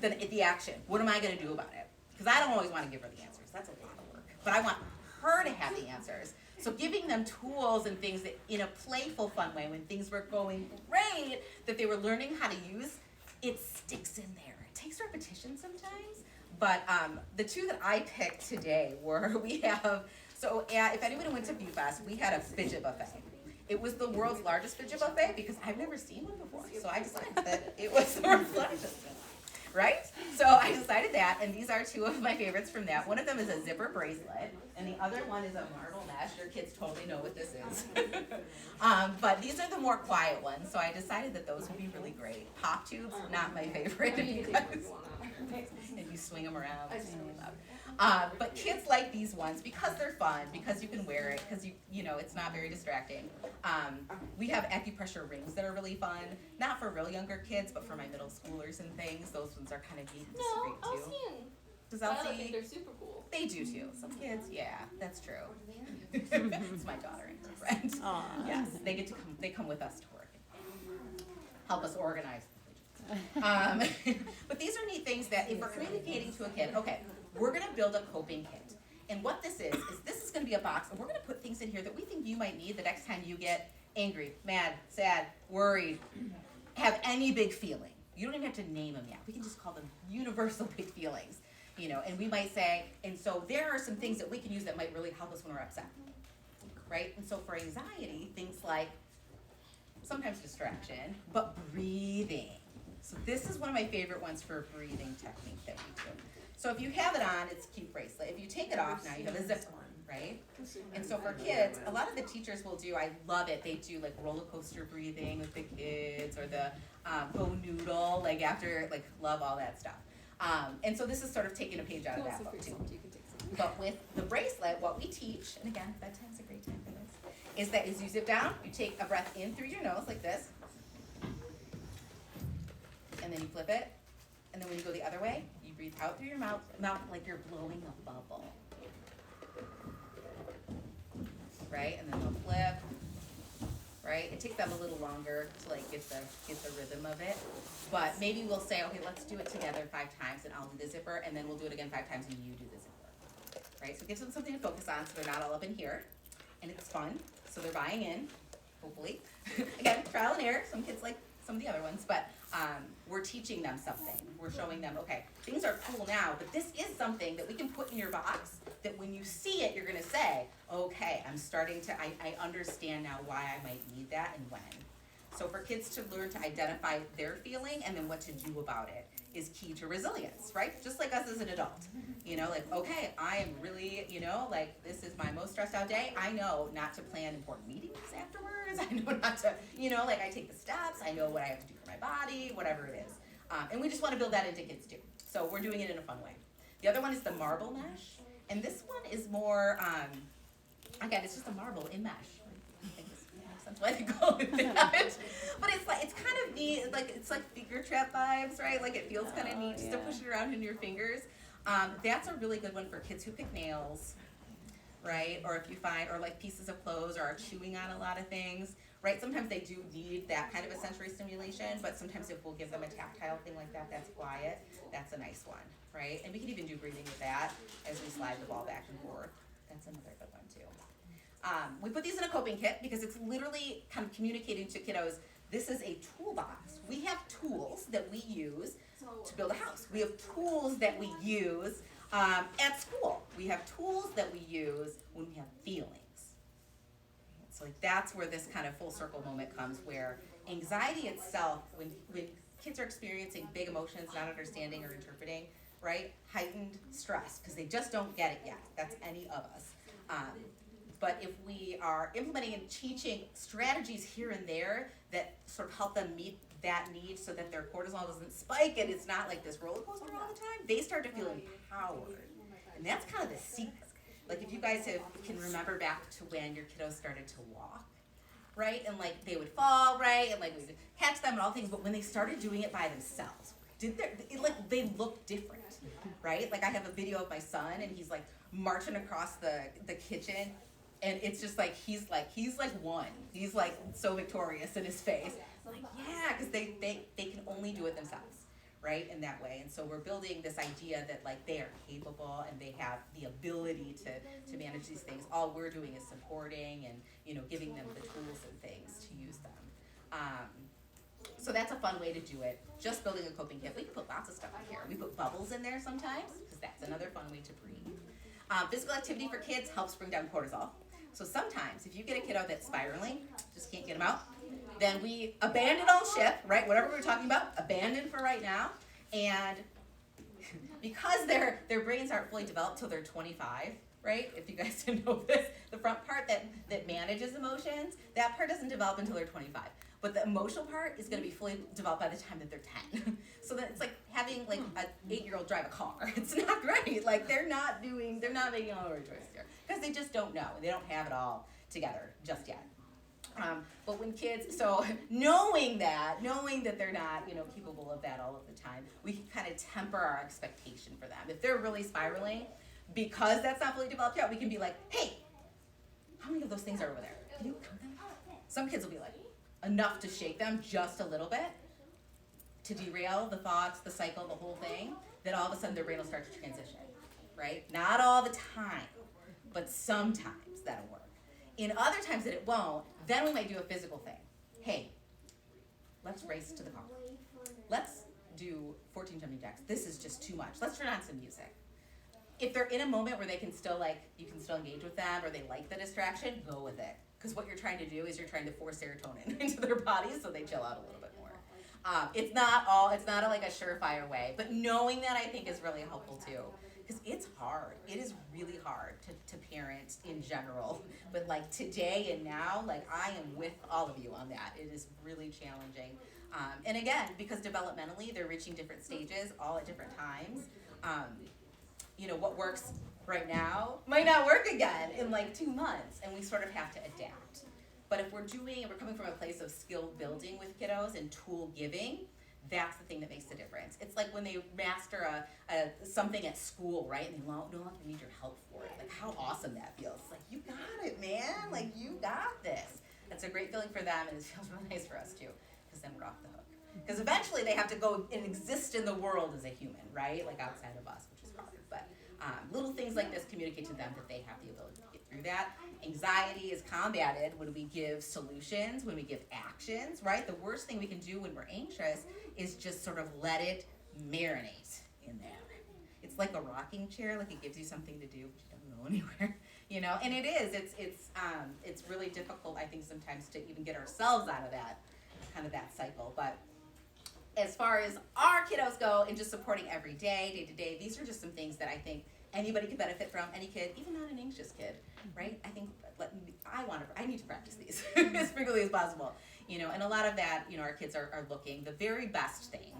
the action. What am I going to do about it? Because I don't always want to give her the answers. That's a lot of work. But I want her to have the answers. So giving them tools and things that, in a playful, fun way, when things were going great, that they were learning how to use, it sticks in there. It takes repetition sometimes. But the 2 that I picked today were, if anyone went to ViewFest, we had a fidget buffet. It was the world's largest fidget buffet because I've never seen one before. So I decided that it was the world's largest. Right? So I decided that, and these are 2 of my favorites from that. One of them is a zipper bracelet, and the other one is a marble mesh. Your kids totally know what this is. But these are the more quiet ones, so I decided that those would be really great. Pop tubes, not my favorite. If you swing them around, it's really loud. But kids like these ones because they're fun, because you can wear it, because it's not very distracting. We have acupressure rings that are really fun, not for real younger kids, but for my middle schoolers and things. Those ones are kind of neat and discreet too. Does I think Elsie? they're super cool. They do too. Some kids, yeah, that's true. It's my daughter and her friend. Aw. Yes, they get to come. They come with us to work. Help us organize. But these are neat things that if we're communicating to a kid, okay, we're gonna build a coping kit. And what this is this is gonna be a box, and we're gonna put things in here that we think you might need the next time you get angry, mad, sad, worried, have any big feeling. You don't even have to name them yet. We can just call them universal big feelings, and we might say, and so there are some things that we can use that might really help us when we're upset, right? And so for anxiety, things like sometimes distraction, but breathing. So this is one of my favorite ones for breathing technique that we do. So if you have it on, it's a cute bracelet. If you take it off, now you have a zipper, right? And so for kids, a lot of the teachers will do, I love it, they do roller coaster breathing with the kids, or the go noodle, love all that stuff. And so this is sort of taking a page out of that book too. But with the bracelet, what we teach, and again, bedtime's a great time for this, is that as you zip down, you take a breath in through your nose like this, and then you flip it, and then when you go the other way, you breathe out through your mouth like you're blowing a bubble. Right? And then they'll flip, right? It takes them a little longer to like get the rhythm of it. But maybe we'll say, okay, let's do it together 5 times and I'll do the zipper, and then we'll do it again 5 times and you do the zipper, right? So it gives them something to focus on so they're not all up in here, and it's fun, so they're buying in, hopefully. Again, trial and error, some kids like some of the other ones, but we're teaching them something. We're showing them, okay, things are cool now, but this is something that we can put in your box that when you see it, you're gonna say, okay, I'm starting to, I understand now why I might need that and when. So for kids to learn to identify their feeling and then what to do about it is key to resilience, right? Just like us as an adult. You know, like, okay, I am really, you know, like, this is my most stressed out day. I know not to plan important meetings afterwards. I know not to, you know, like, I take the steps. I know what I have to do for my body, whatever it is. And we just want to build that into kids, too. So we're doing it in a fun way. The other one is the marble mesh. And this one is more, again, it's just a marble in mesh. That's why they call it that. But it's like, it's kind of neat, like, it's like finger trap vibes, right? Like, it feels kind of neat just to push it around in your fingers. That's a really good one for kids who pick nails, right? Or if you find, or like pieces of clothes or are chewing on a lot of things, right? Sometimes they do need that kind of a sensory stimulation, but sometimes if we'll give them a tactile thing like that, that's quiet, that's a nice one, right? And we can even do breathing with that as we slide the ball back and forth. That's another good one too. We put these in a coping kit because it's literally kind of communicating to kiddos, this is a toolbox. We have tools that we use to build a house. We have tools that we use at school. We have tools that we use when we have feelings. So like that's where this kind of full circle moment comes, where anxiety itself, when kids are experiencing big emotions, not understanding or interpreting, right? Heightened stress, because they just don't get it yet. That's any of us. But if we are implementing and teaching strategies here and there that sort of help them meet that need so that their cortisol doesn't spike and it's not like this roller coaster all the time, they start to feel empowered. And that's kind of the secret. Like if you guys can remember back to when your kiddos started to walk, right? And like they would fall, right? And like we would catch them and all things, but when they started doing it by themselves, they looked different, right? Like I have a video of my son and he's like marching across the kitchen. And it's just like, he's like one. He's like so victorious in his face. Like, yeah, because they can only do it themselves, right? In that way. And so we're building this idea that like they are capable and they have the ability to manage these things. All we're doing is supporting and, you know, giving them the tools and things to use them. So that's a fun way to do it. Just building a coping kit. We can put lots of stuff in here. We put bubbles in there sometimes, because that's another fun way to breathe. Physical activity for kids helps bring down cortisol. So sometimes, if you get a kiddo that's spiraling, just can't get them out, then we abandon all ship, right? Whatever we were talking about, abandon for right now. And because their brains aren't fully developed till they're 25, right? If you guys didn't know this, the front part that manages emotions, that part doesn't develop until they're 25. But the emotional part is going to be fully developed by the time that they're 10. So that it's like having like an 8-year-old drive a car. It's not great. Like they're not making all the right choices here because they just don't know. They don't have it all together just yet. But when kids, so knowing that they're not, you know, capable of that all of the time, we can kind of temper our expectation for them. If they're really spiraling, because that's not fully developed yet, we can be like, hey, how many of those things are over there? Can you count them? Some kids will be like, enough to shake them just a little bit, to derail the thoughts, the cycle, the whole thing, then all of a sudden their brain will start to transition, right? Not all the time, but sometimes that'll work. In other times that it won't, then we might do a physical thing. Hey, let's race to the car. Let's do 14 jumping jacks. This is just too much. Let's turn on some music. If they're in a moment where they can still you can still engage with them or they like the distraction, go with it. Because what you're trying to do is you're trying to force serotonin into their bodies so they chill out a little bit more. It's not like a surefire way, but knowing that I think is really helpful too. Because it's hard. It is really hard to parent in general. But like today and now, like I am with all of you on that. It is really challenging. And again, because developmentally they're reaching different stages all at different times. You know, what works right now might not work again in like 2 months, and we sort of have to adapt. But if we're coming from a place of skill building with kiddos and tool giving, that's the thing that makes the difference. It's like when they master something at school, right? And they no longer need your help for it. Like how awesome that feels. It's like, you got it, man. Like you got this. It's a great feeling for them, and it feels really nice for us too, because then we're off the hook. Because eventually they have to go and exist in the world as a human, right? Like outside of us, which is hard. But little things like this communicate to them that they have the ability to get through that. Anxiety is combated when we give solutions, when we give actions, right? The worst thing we can do when we're anxious is just sort of let it marinate in there. It's like a rocking chair, like it gives you something to do, but you don't go anywhere, you know? And it is, it's really difficult, I think, sometimes to even get ourselves out of that, kind of that cycle. But as far as our kiddos go and just supporting every day to day, these are just some things that I think anybody could benefit from, any kid, even not an anxious kid, right? I think I need to practice these as frequently as possible, you know, and a lot of that, you know, our kids are looking, the very best thing,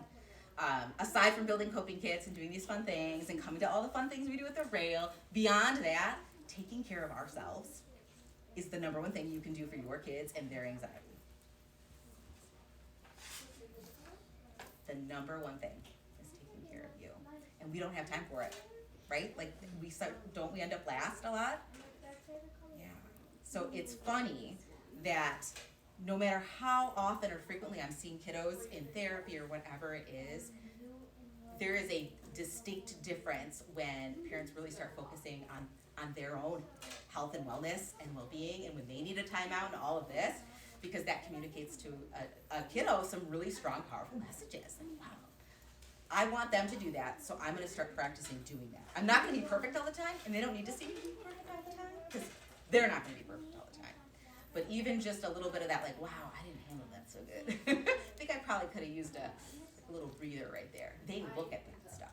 aside from building coping kits and doing these fun things and coming to all the fun things we do with the rail, beyond that, taking care of ourselves is the number one thing you can do for your kids and their anxiety. The number one thing is taking care of you. And we don't have time for it, right? Like, don't we end up last a lot? Yeah. So it's funny that no matter how often or frequently I'm seeing kiddos in therapy or whatever it is, there is a distinct difference when parents really start focusing on their own health and wellness and well-being, and when they need a timeout and all of this, because that communicates to a kiddo some really strong, powerful messages. Like, wow, I want them to do that, so I'm going to start practicing doing that. I'm not going to be perfect all the time, and they don't need to see me be perfect all the time, because they're not going to be perfect all the time. But even just a little bit of that, like, wow, I didn't handle that so good. I think I probably could have used a little breather right there. They look at that stuff.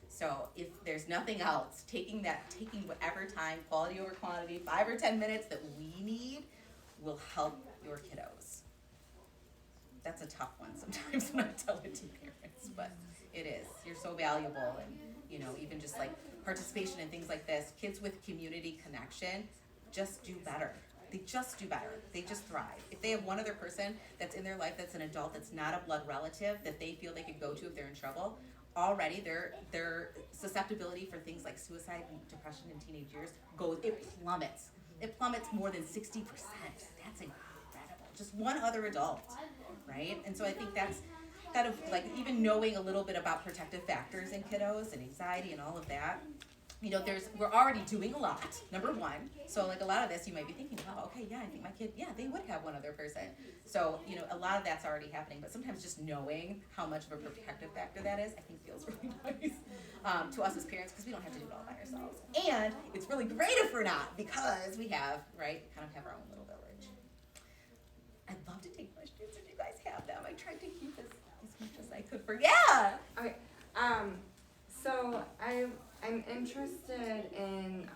So if there's nothing else, taking whatever time, quality over quantity, 5 or 10 minutes that we need will help your kiddos. That's a tough one sometimes when I tell it to parents, but it is. You're so valuable, and you know, even just like participation in things like this, kids with community connection just do better. They just do better. They just thrive. If they have one other person that's in their life that's an adult that's not a blood relative that they feel they could go to if they're in trouble, already their susceptibility for things like suicide and depression in teenage years it plummets. It plummets more than 60%. That's incredible. Just one other adult, right? And so I think that's kind of like even knowing a little bit about protective factors in kiddos and anxiety and all of that. You know, we're already doing a lot, number one. So like a lot of this, you might be thinking, wow, okay, yeah, I think my kid, yeah, they would have one other person. So, you know, a lot of that's already happening, but sometimes just knowing how much of a protective factor that is, I think feels really nice to us as parents, because we don't have to do it all by ourselves. And it's really great if we're not, because we have, right, kind of have our own little village. I'd love to take questions if you guys have them. I tried to keep as much as I could for, yeah! Okay, so I'm interested in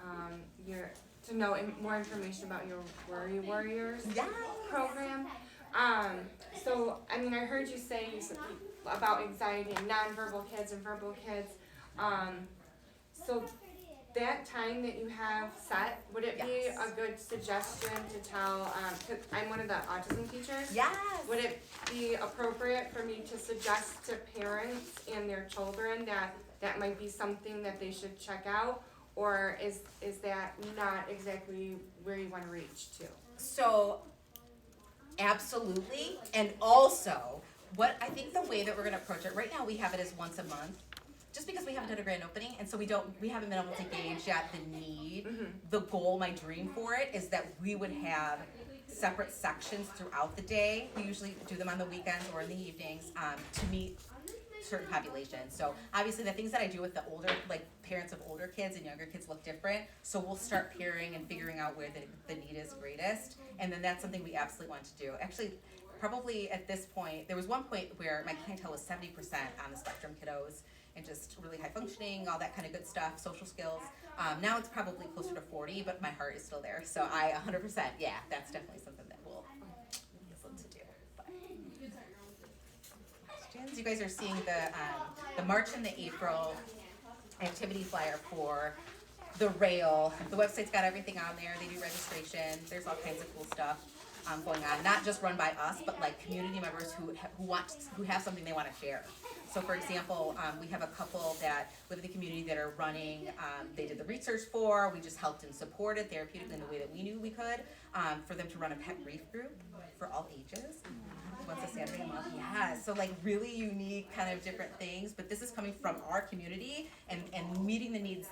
to know more information about your Worry Warriors program. So I mean, I heard you say about anxiety and nonverbal kids and verbal kids. So that time that you have set, would it be a good suggestion to tell? 'Cause I'm one of the autism teachers. Yes. Would it be appropriate for me to suggest to parents and their children that might be something that they should check out, or is that not exactly where you want to reach to? So, absolutely, and also, what I think the way that we're going to approach it, right now we have it as once a month, just because we haven't done a grand opening, and so we haven't been able to gauge yet the need. Mm-hmm. The goal, my dream for it, is that we would have separate sections throughout the day. We usually do them on the weekends or in the evenings to meet certain populations. So obviously the things that I do with the older, like parents of older kids and younger kids look different. So we'll start pairing and figuring out where the need is greatest. And then that's something we absolutely want to do. Actually, probably at this point, there was one point where my clientele was 70% on the spectrum kiddos and just really high functioning, all that kind of good stuff, social skills. Now it's probably closer to 40, but my heart is still there. So I 100%, yeah, that's definitely something that we'll be able to do. But. You guys are seeing the March and the April activity flyer for the rail. The website's got everything on there. They do registration. There's all kinds of cool stuff going on. Not just run by us, but like community members who have something they want to share. So for example, we have a couple that live in the community that are running, they did the research for, we just helped and supported therapeutically in the way that we knew we could, for them to run a pet grief group for all ages. Once a Saturday a month, yeah, so like really unique kind of different things, but this is coming from our community and meeting the needs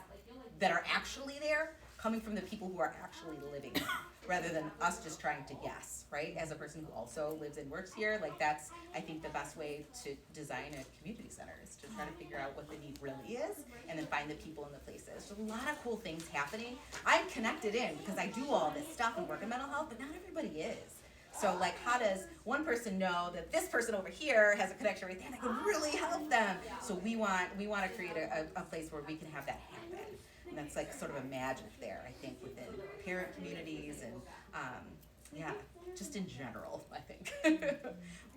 that are actually there, coming from the people who are actually living there, rather than us just trying to guess, right? As a person who also lives and works here, like that's, I think, the best way to design a community center is to try to figure out what the need really is and then find the people and the places. There's a lot of cool things happening. I'm connected in because I do all this stuff and work in mental health, but not everybody is. So like, how does one person know that this person over here has a connection right there that could really help them? So we want to create a place where we can have that happen. And that's like sort of a magic there, I think, within parent communities and yeah, just in general, I think.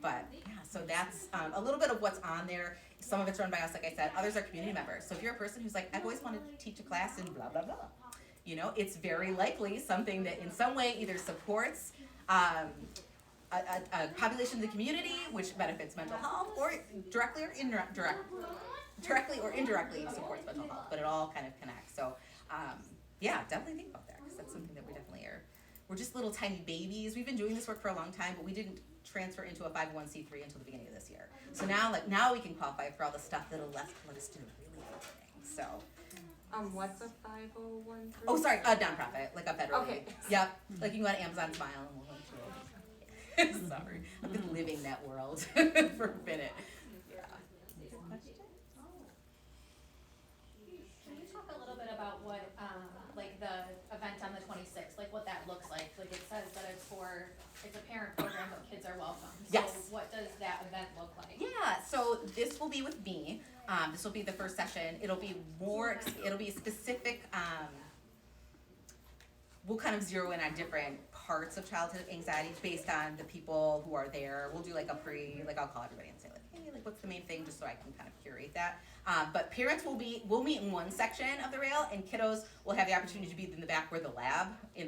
But yeah, so that's a little bit of what's on there. Some of it's run by us, like I said. Others are community members. So if you're a person who's like, I've always wanted to teach a class in blah, blah, blah, you know, it's very likely something that in some way either supports a population of the community, which benefits mental health, or directly or indirectly supports mental health, but it all kind of connects. So, yeah, definitely think about that, because that's something that we definitely are. We're just little tiny babies. We've been doing this work for a long time, but we didn't transfer into a 501c3 until the beginning of this year. So now we can qualify for all the stuff that'll let us do really good things. So. What's a 501? Oh, sorry, a nonprofit, like a federal. Okay. Yep. Like you can go to Amazon Smile and we'll link to it. Sorry, I've been living that world for a minute. Yeah. Can you talk a little bit about what, like the event on the 26th, like what that looks like? Like it says that it's a parent program, but kids are welcome. Yes. So what does that event look like? Yeah, so this will be with me. This will be the first session. It'll be specific, we'll kind of zero in on different parts of childhood anxiety based on the people who are there. We'll do like I'll call everybody and say like, hey, like what's the main thing, just so I can kind of curate that. But parents we'll meet in one section of the rail, and kiddos will have the opportunity to be in the back where in the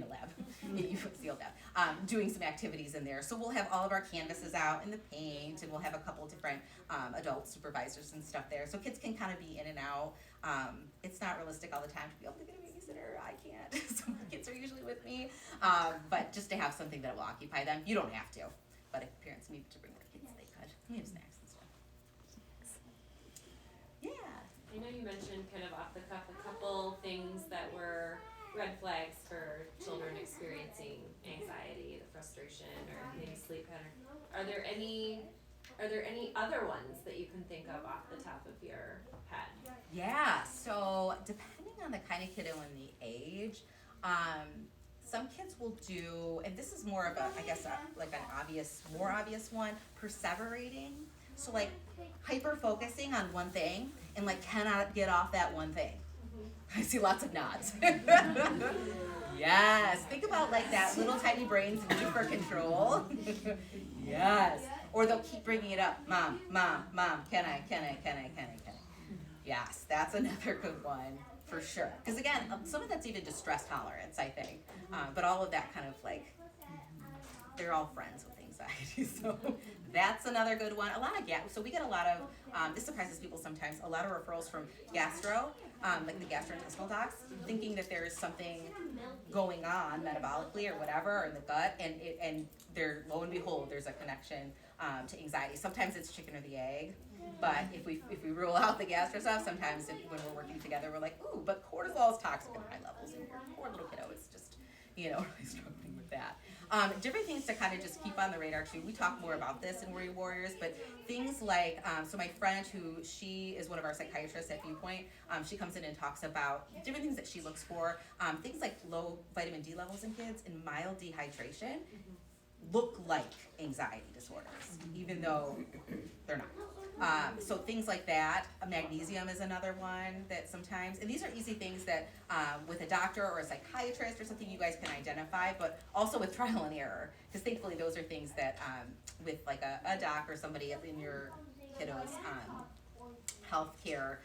lab, you see the lab, doing some activities in there. So we'll have all of our canvases out in the paint, and we'll have a couple different adult supervisors and stuff there, so kids can kind of be in and out. It's not realistic all the time to be able to get a babysitter. I can't. So the kids are usually with me, but just to have something that will occupy them. You don't have to, but if parents need to bring their kids, they could. We have snacks and stuff. Yeah. I know you mentioned kind of off the cuff a couple things that were red flags for children experiencing anxiety, the frustration, or maybe sleep pattern. Are there any other ones that you can think of off the top of your head? Yeah, so depending on the kind of kiddo and the age, some kids will do, and this is more of more obvious one, perseverating. So like hyper focusing on one thing and like cannot get off that one thing. I see lots of nods. Yes, think about like that little tiny brain's need for control. Yes. Or they'll keep bringing it up. Mom, can I? Yes, that's another good one for sure. Because again, some of that's even just stress tolerance, I think. But all of that kind of like, they're all friends with anxiety. So that's another good one. So we get a lot of, this surprises people sometimes, a lot of referrals from gastro, like the gastrointestinal docs, thinking that there's something going on metabolically or whatever in the gut, and there, lo and behold, there's a connection to anxiety. Sometimes it's chicken or the egg, but if we rule out the gastro stuff, sometimes when we're working together, we're like, ooh, but cortisol is toxic at high levels, and your poor little kiddo is just, really struggling with that. Different things to kind of just keep on the radar too. We talk more about this in Worry Warriors, but things like, so my friend she is one of our psychiatrists at Viewpoint, she comes in and talks about different things that she looks for, things like low vitamin D levels in kids and mild dehydration look like anxiety disorders, even though they're not. So things like that. Magnesium is another one that sometimes, and these are easy things that with a doctor or a psychiatrist or something you guys can identify, but also with trial and error, because thankfully those are things that with like a doc or somebody in your kiddo's healthcare,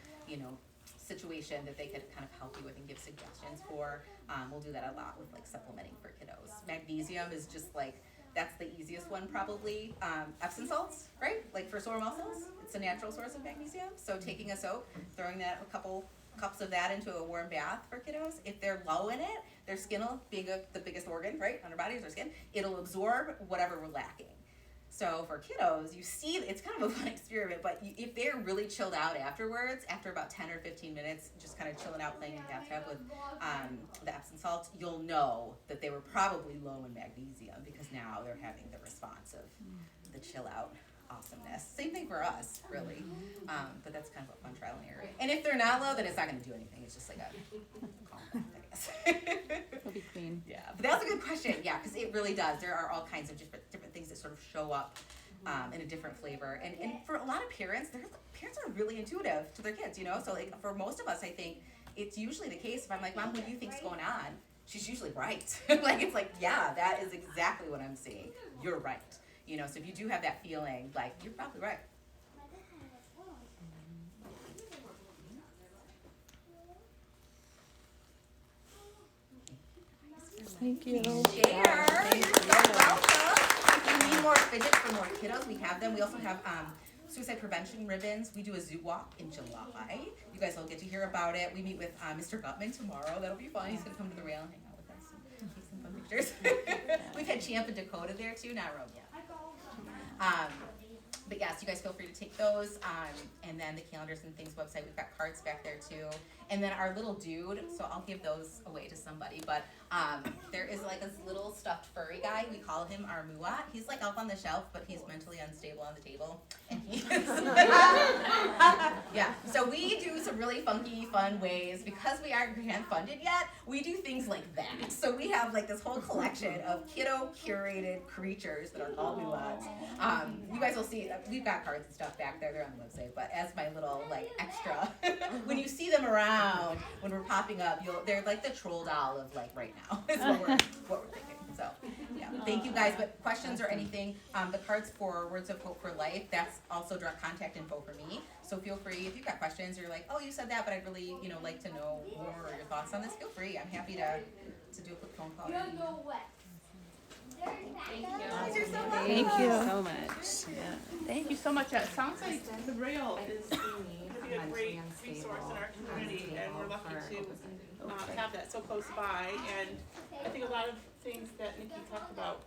situation that they could kind of help you with and give suggestions for. We'll do that a lot with like supplementing for kiddos. Magnesium is just like, that's the easiest one probably. Epsom salts, right? Like for sore muscles, it's a natural source of magnesium. So taking a soap, throwing that a couple cups of that into a warm bath for kiddos. If they're low in it, their skin will being the biggest organ, right, on our body is our skin. It'll absorb whatever we're lacking. So for kiddos, you see, it's kind of a fun experiment, but if they're really chilled out afterwards, after about 10 or 15 minutes, just kind of chilling out, playing in the bathtub with the Epsom salts, you'll know that they were probably low in magnesium because now they're having the response of the chill out awesomeness. Same thing for us, really. But that's kind of a fun trial and error. And if they're not low, then it's not going to do anything. It's just like a calm bath, I guess. It'll be clean. Yeah, but that's a good question. Yeah, because it really does. There are all kinds of different things that sort of show up in a different flavor. And for a lot of parents, parents are really intuitive to their kids, you know? So like for most of us, I think it's usually the case. If I'm like, Mom, what do you think's going on? She's usually right. Like, it's like, yeah, that is exactly what I'm seeing. You're right. You know, so if you do have that feeling, like, you're probably right. Thank you. Share. You're so welcome. If you need more fidgets for more kiddos, we have them. We also have suicide prevention ribbons. We do a zoo walk in July. You guys will get to hear about it. We meet with Mr. Gutman tomorrow. That'll be fun. He's going to come to the rail and hang out with us and take some fun pictures. We've had Champ and Dakota there too, not Rome yet. But yes, you guys feel free to take those. And then the calendars and things website, we've got cards back there too. And then our little dude, so I'll give those away to somebody, but there is like this little stuffed furry guy. We call him our Muat. He's like up on the shelf, but he's mentally unstable on the table. And he yeah, so we do some really funky, fun ways. Because we aren't grant funded yet, we do things like that. So we have like this whole collection of kiddo curated creatures that are called Muats. You guys will see, we've got cards and stuff back there, they're on the website, but as my little like extra, when you see them around, when we're popping up, they're like the troll doll of like right now, is what we're thinking. So yeah, thank you guys. But questions or anything, the cards for Words of Hope for Life, that's also direct contact info for me. So feel free, if you've got questions, or you're like, oh, you said that, but I'd really, like to know more or your thoughts on this, feel free. I'm happy to do a quick phone call. Thank you. Thank you so much. Yeah. Thank you so much. It sounds like the rail is going to be a great resource in our community, and we're lucky to have that so close by. And I think a lot of things that Nikki talked about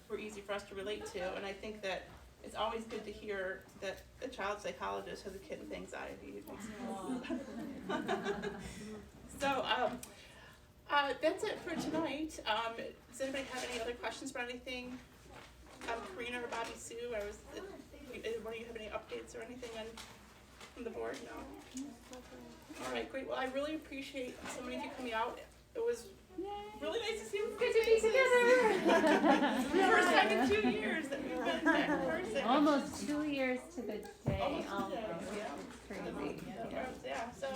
were easy for us to relate to, and I think that it's always good to hear that a child psychologist has a kid with anxiety. It makes me so that's it for tonight. Does anybody have any other questions about anything? Karina or Bobby Sue, one of you have any updates or anything from the board? No? All right, great. Well, I really appreciate so many of you coming out. It was really nice to see you. Good to be together. First time in 2 years that we've been back in person. Almost 2 years to the day. Almost Almost. to the day, It's crazy. Yeah, so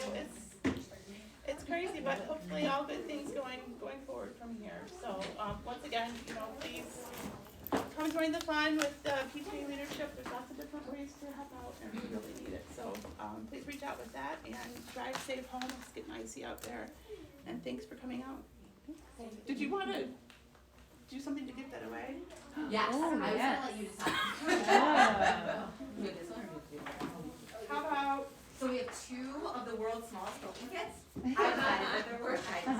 it's crazy, but hopefully all good things going forward from here. So once again, please come join the fun with PTA leadership. There's lots of different ways to help out, and we really need it. So please reach out with that and drive safe home. It's getting icy out there. And thanks for coming out. Did you want to do something to give that away? Yes, Oh, I was yes. gonna let you decide. Oh. Do this one or do this one? How about So we have 2 of the world's smallest broken kits. I decided the first item.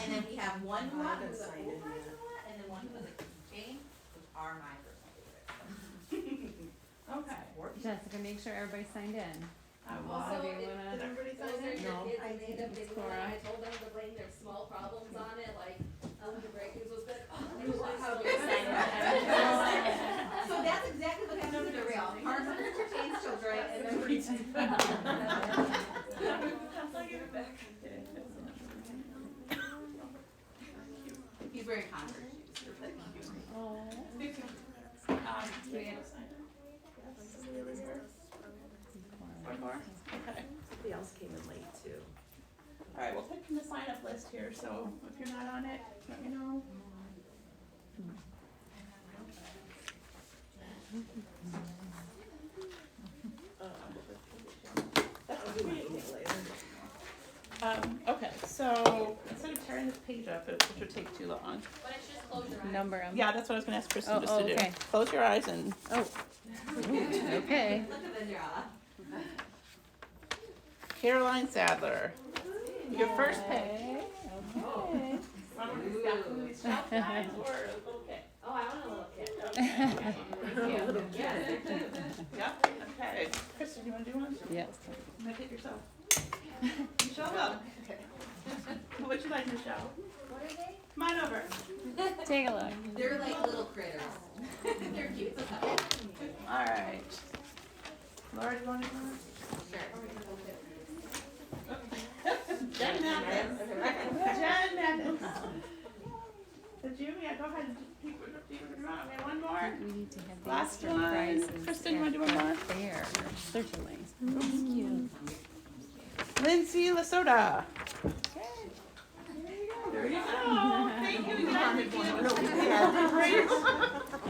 And then we have one who is a full size one, and then one who is a keychain, which are my personal favorites. okay? Jessica, make sure everybody signed in. Also, do you did wanna? everybody sign Those are in? your kids, and they end up getting one, Cora. I told them to blame their small problems on it, like, the breakings was good, oh, They there's want how to to sign it. So that's exactly what happens in the rail. Hard work entertains children, and then we He's wearing Converse shoes. Oh. One more? Okay. Somebody else came in late too. All right, we'll pick from the sign-up list here, so if you're not on it, let me know. I'll do my email later. Okay, so instead of tearing this page up, which would take too long. Why don't you just close your eyes? Number 'em. Yeah, that's what I was gonna ask Kristen Oh, just to do. okay. Close your eyes and, Oh, okay. Look at the draw. Caroline Sadler, your first pick. Okay. One of these shelf guys or a little kid? Oh, I want a little kid. Okay. Little kid. Yes, they're two. Yeah, okay. Kristen, you wanna do one? Yes. You wanna take yourself? Michelle, go. What'd you like, Michelle? What are they? Come on over. Take a look. They're like little critters. They're cute. All right. Laura, do you want to go? Jen Mathis. Jen Mathis. Did you? Yeah, go ahead. Do you want okay, one more? We need to have these Last for one. prizes. Kristen, you wanna do one more? Fair, certainly. Lindsay Lasota. There you go. Thank you. You guys are great.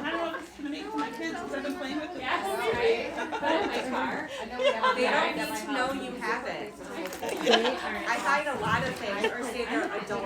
I don't know if this is gonna make my kids because I've been playing with them. Yes, right. Put it in my car. They don't need to know you have it. They are I hide a lot of things or say they're adult.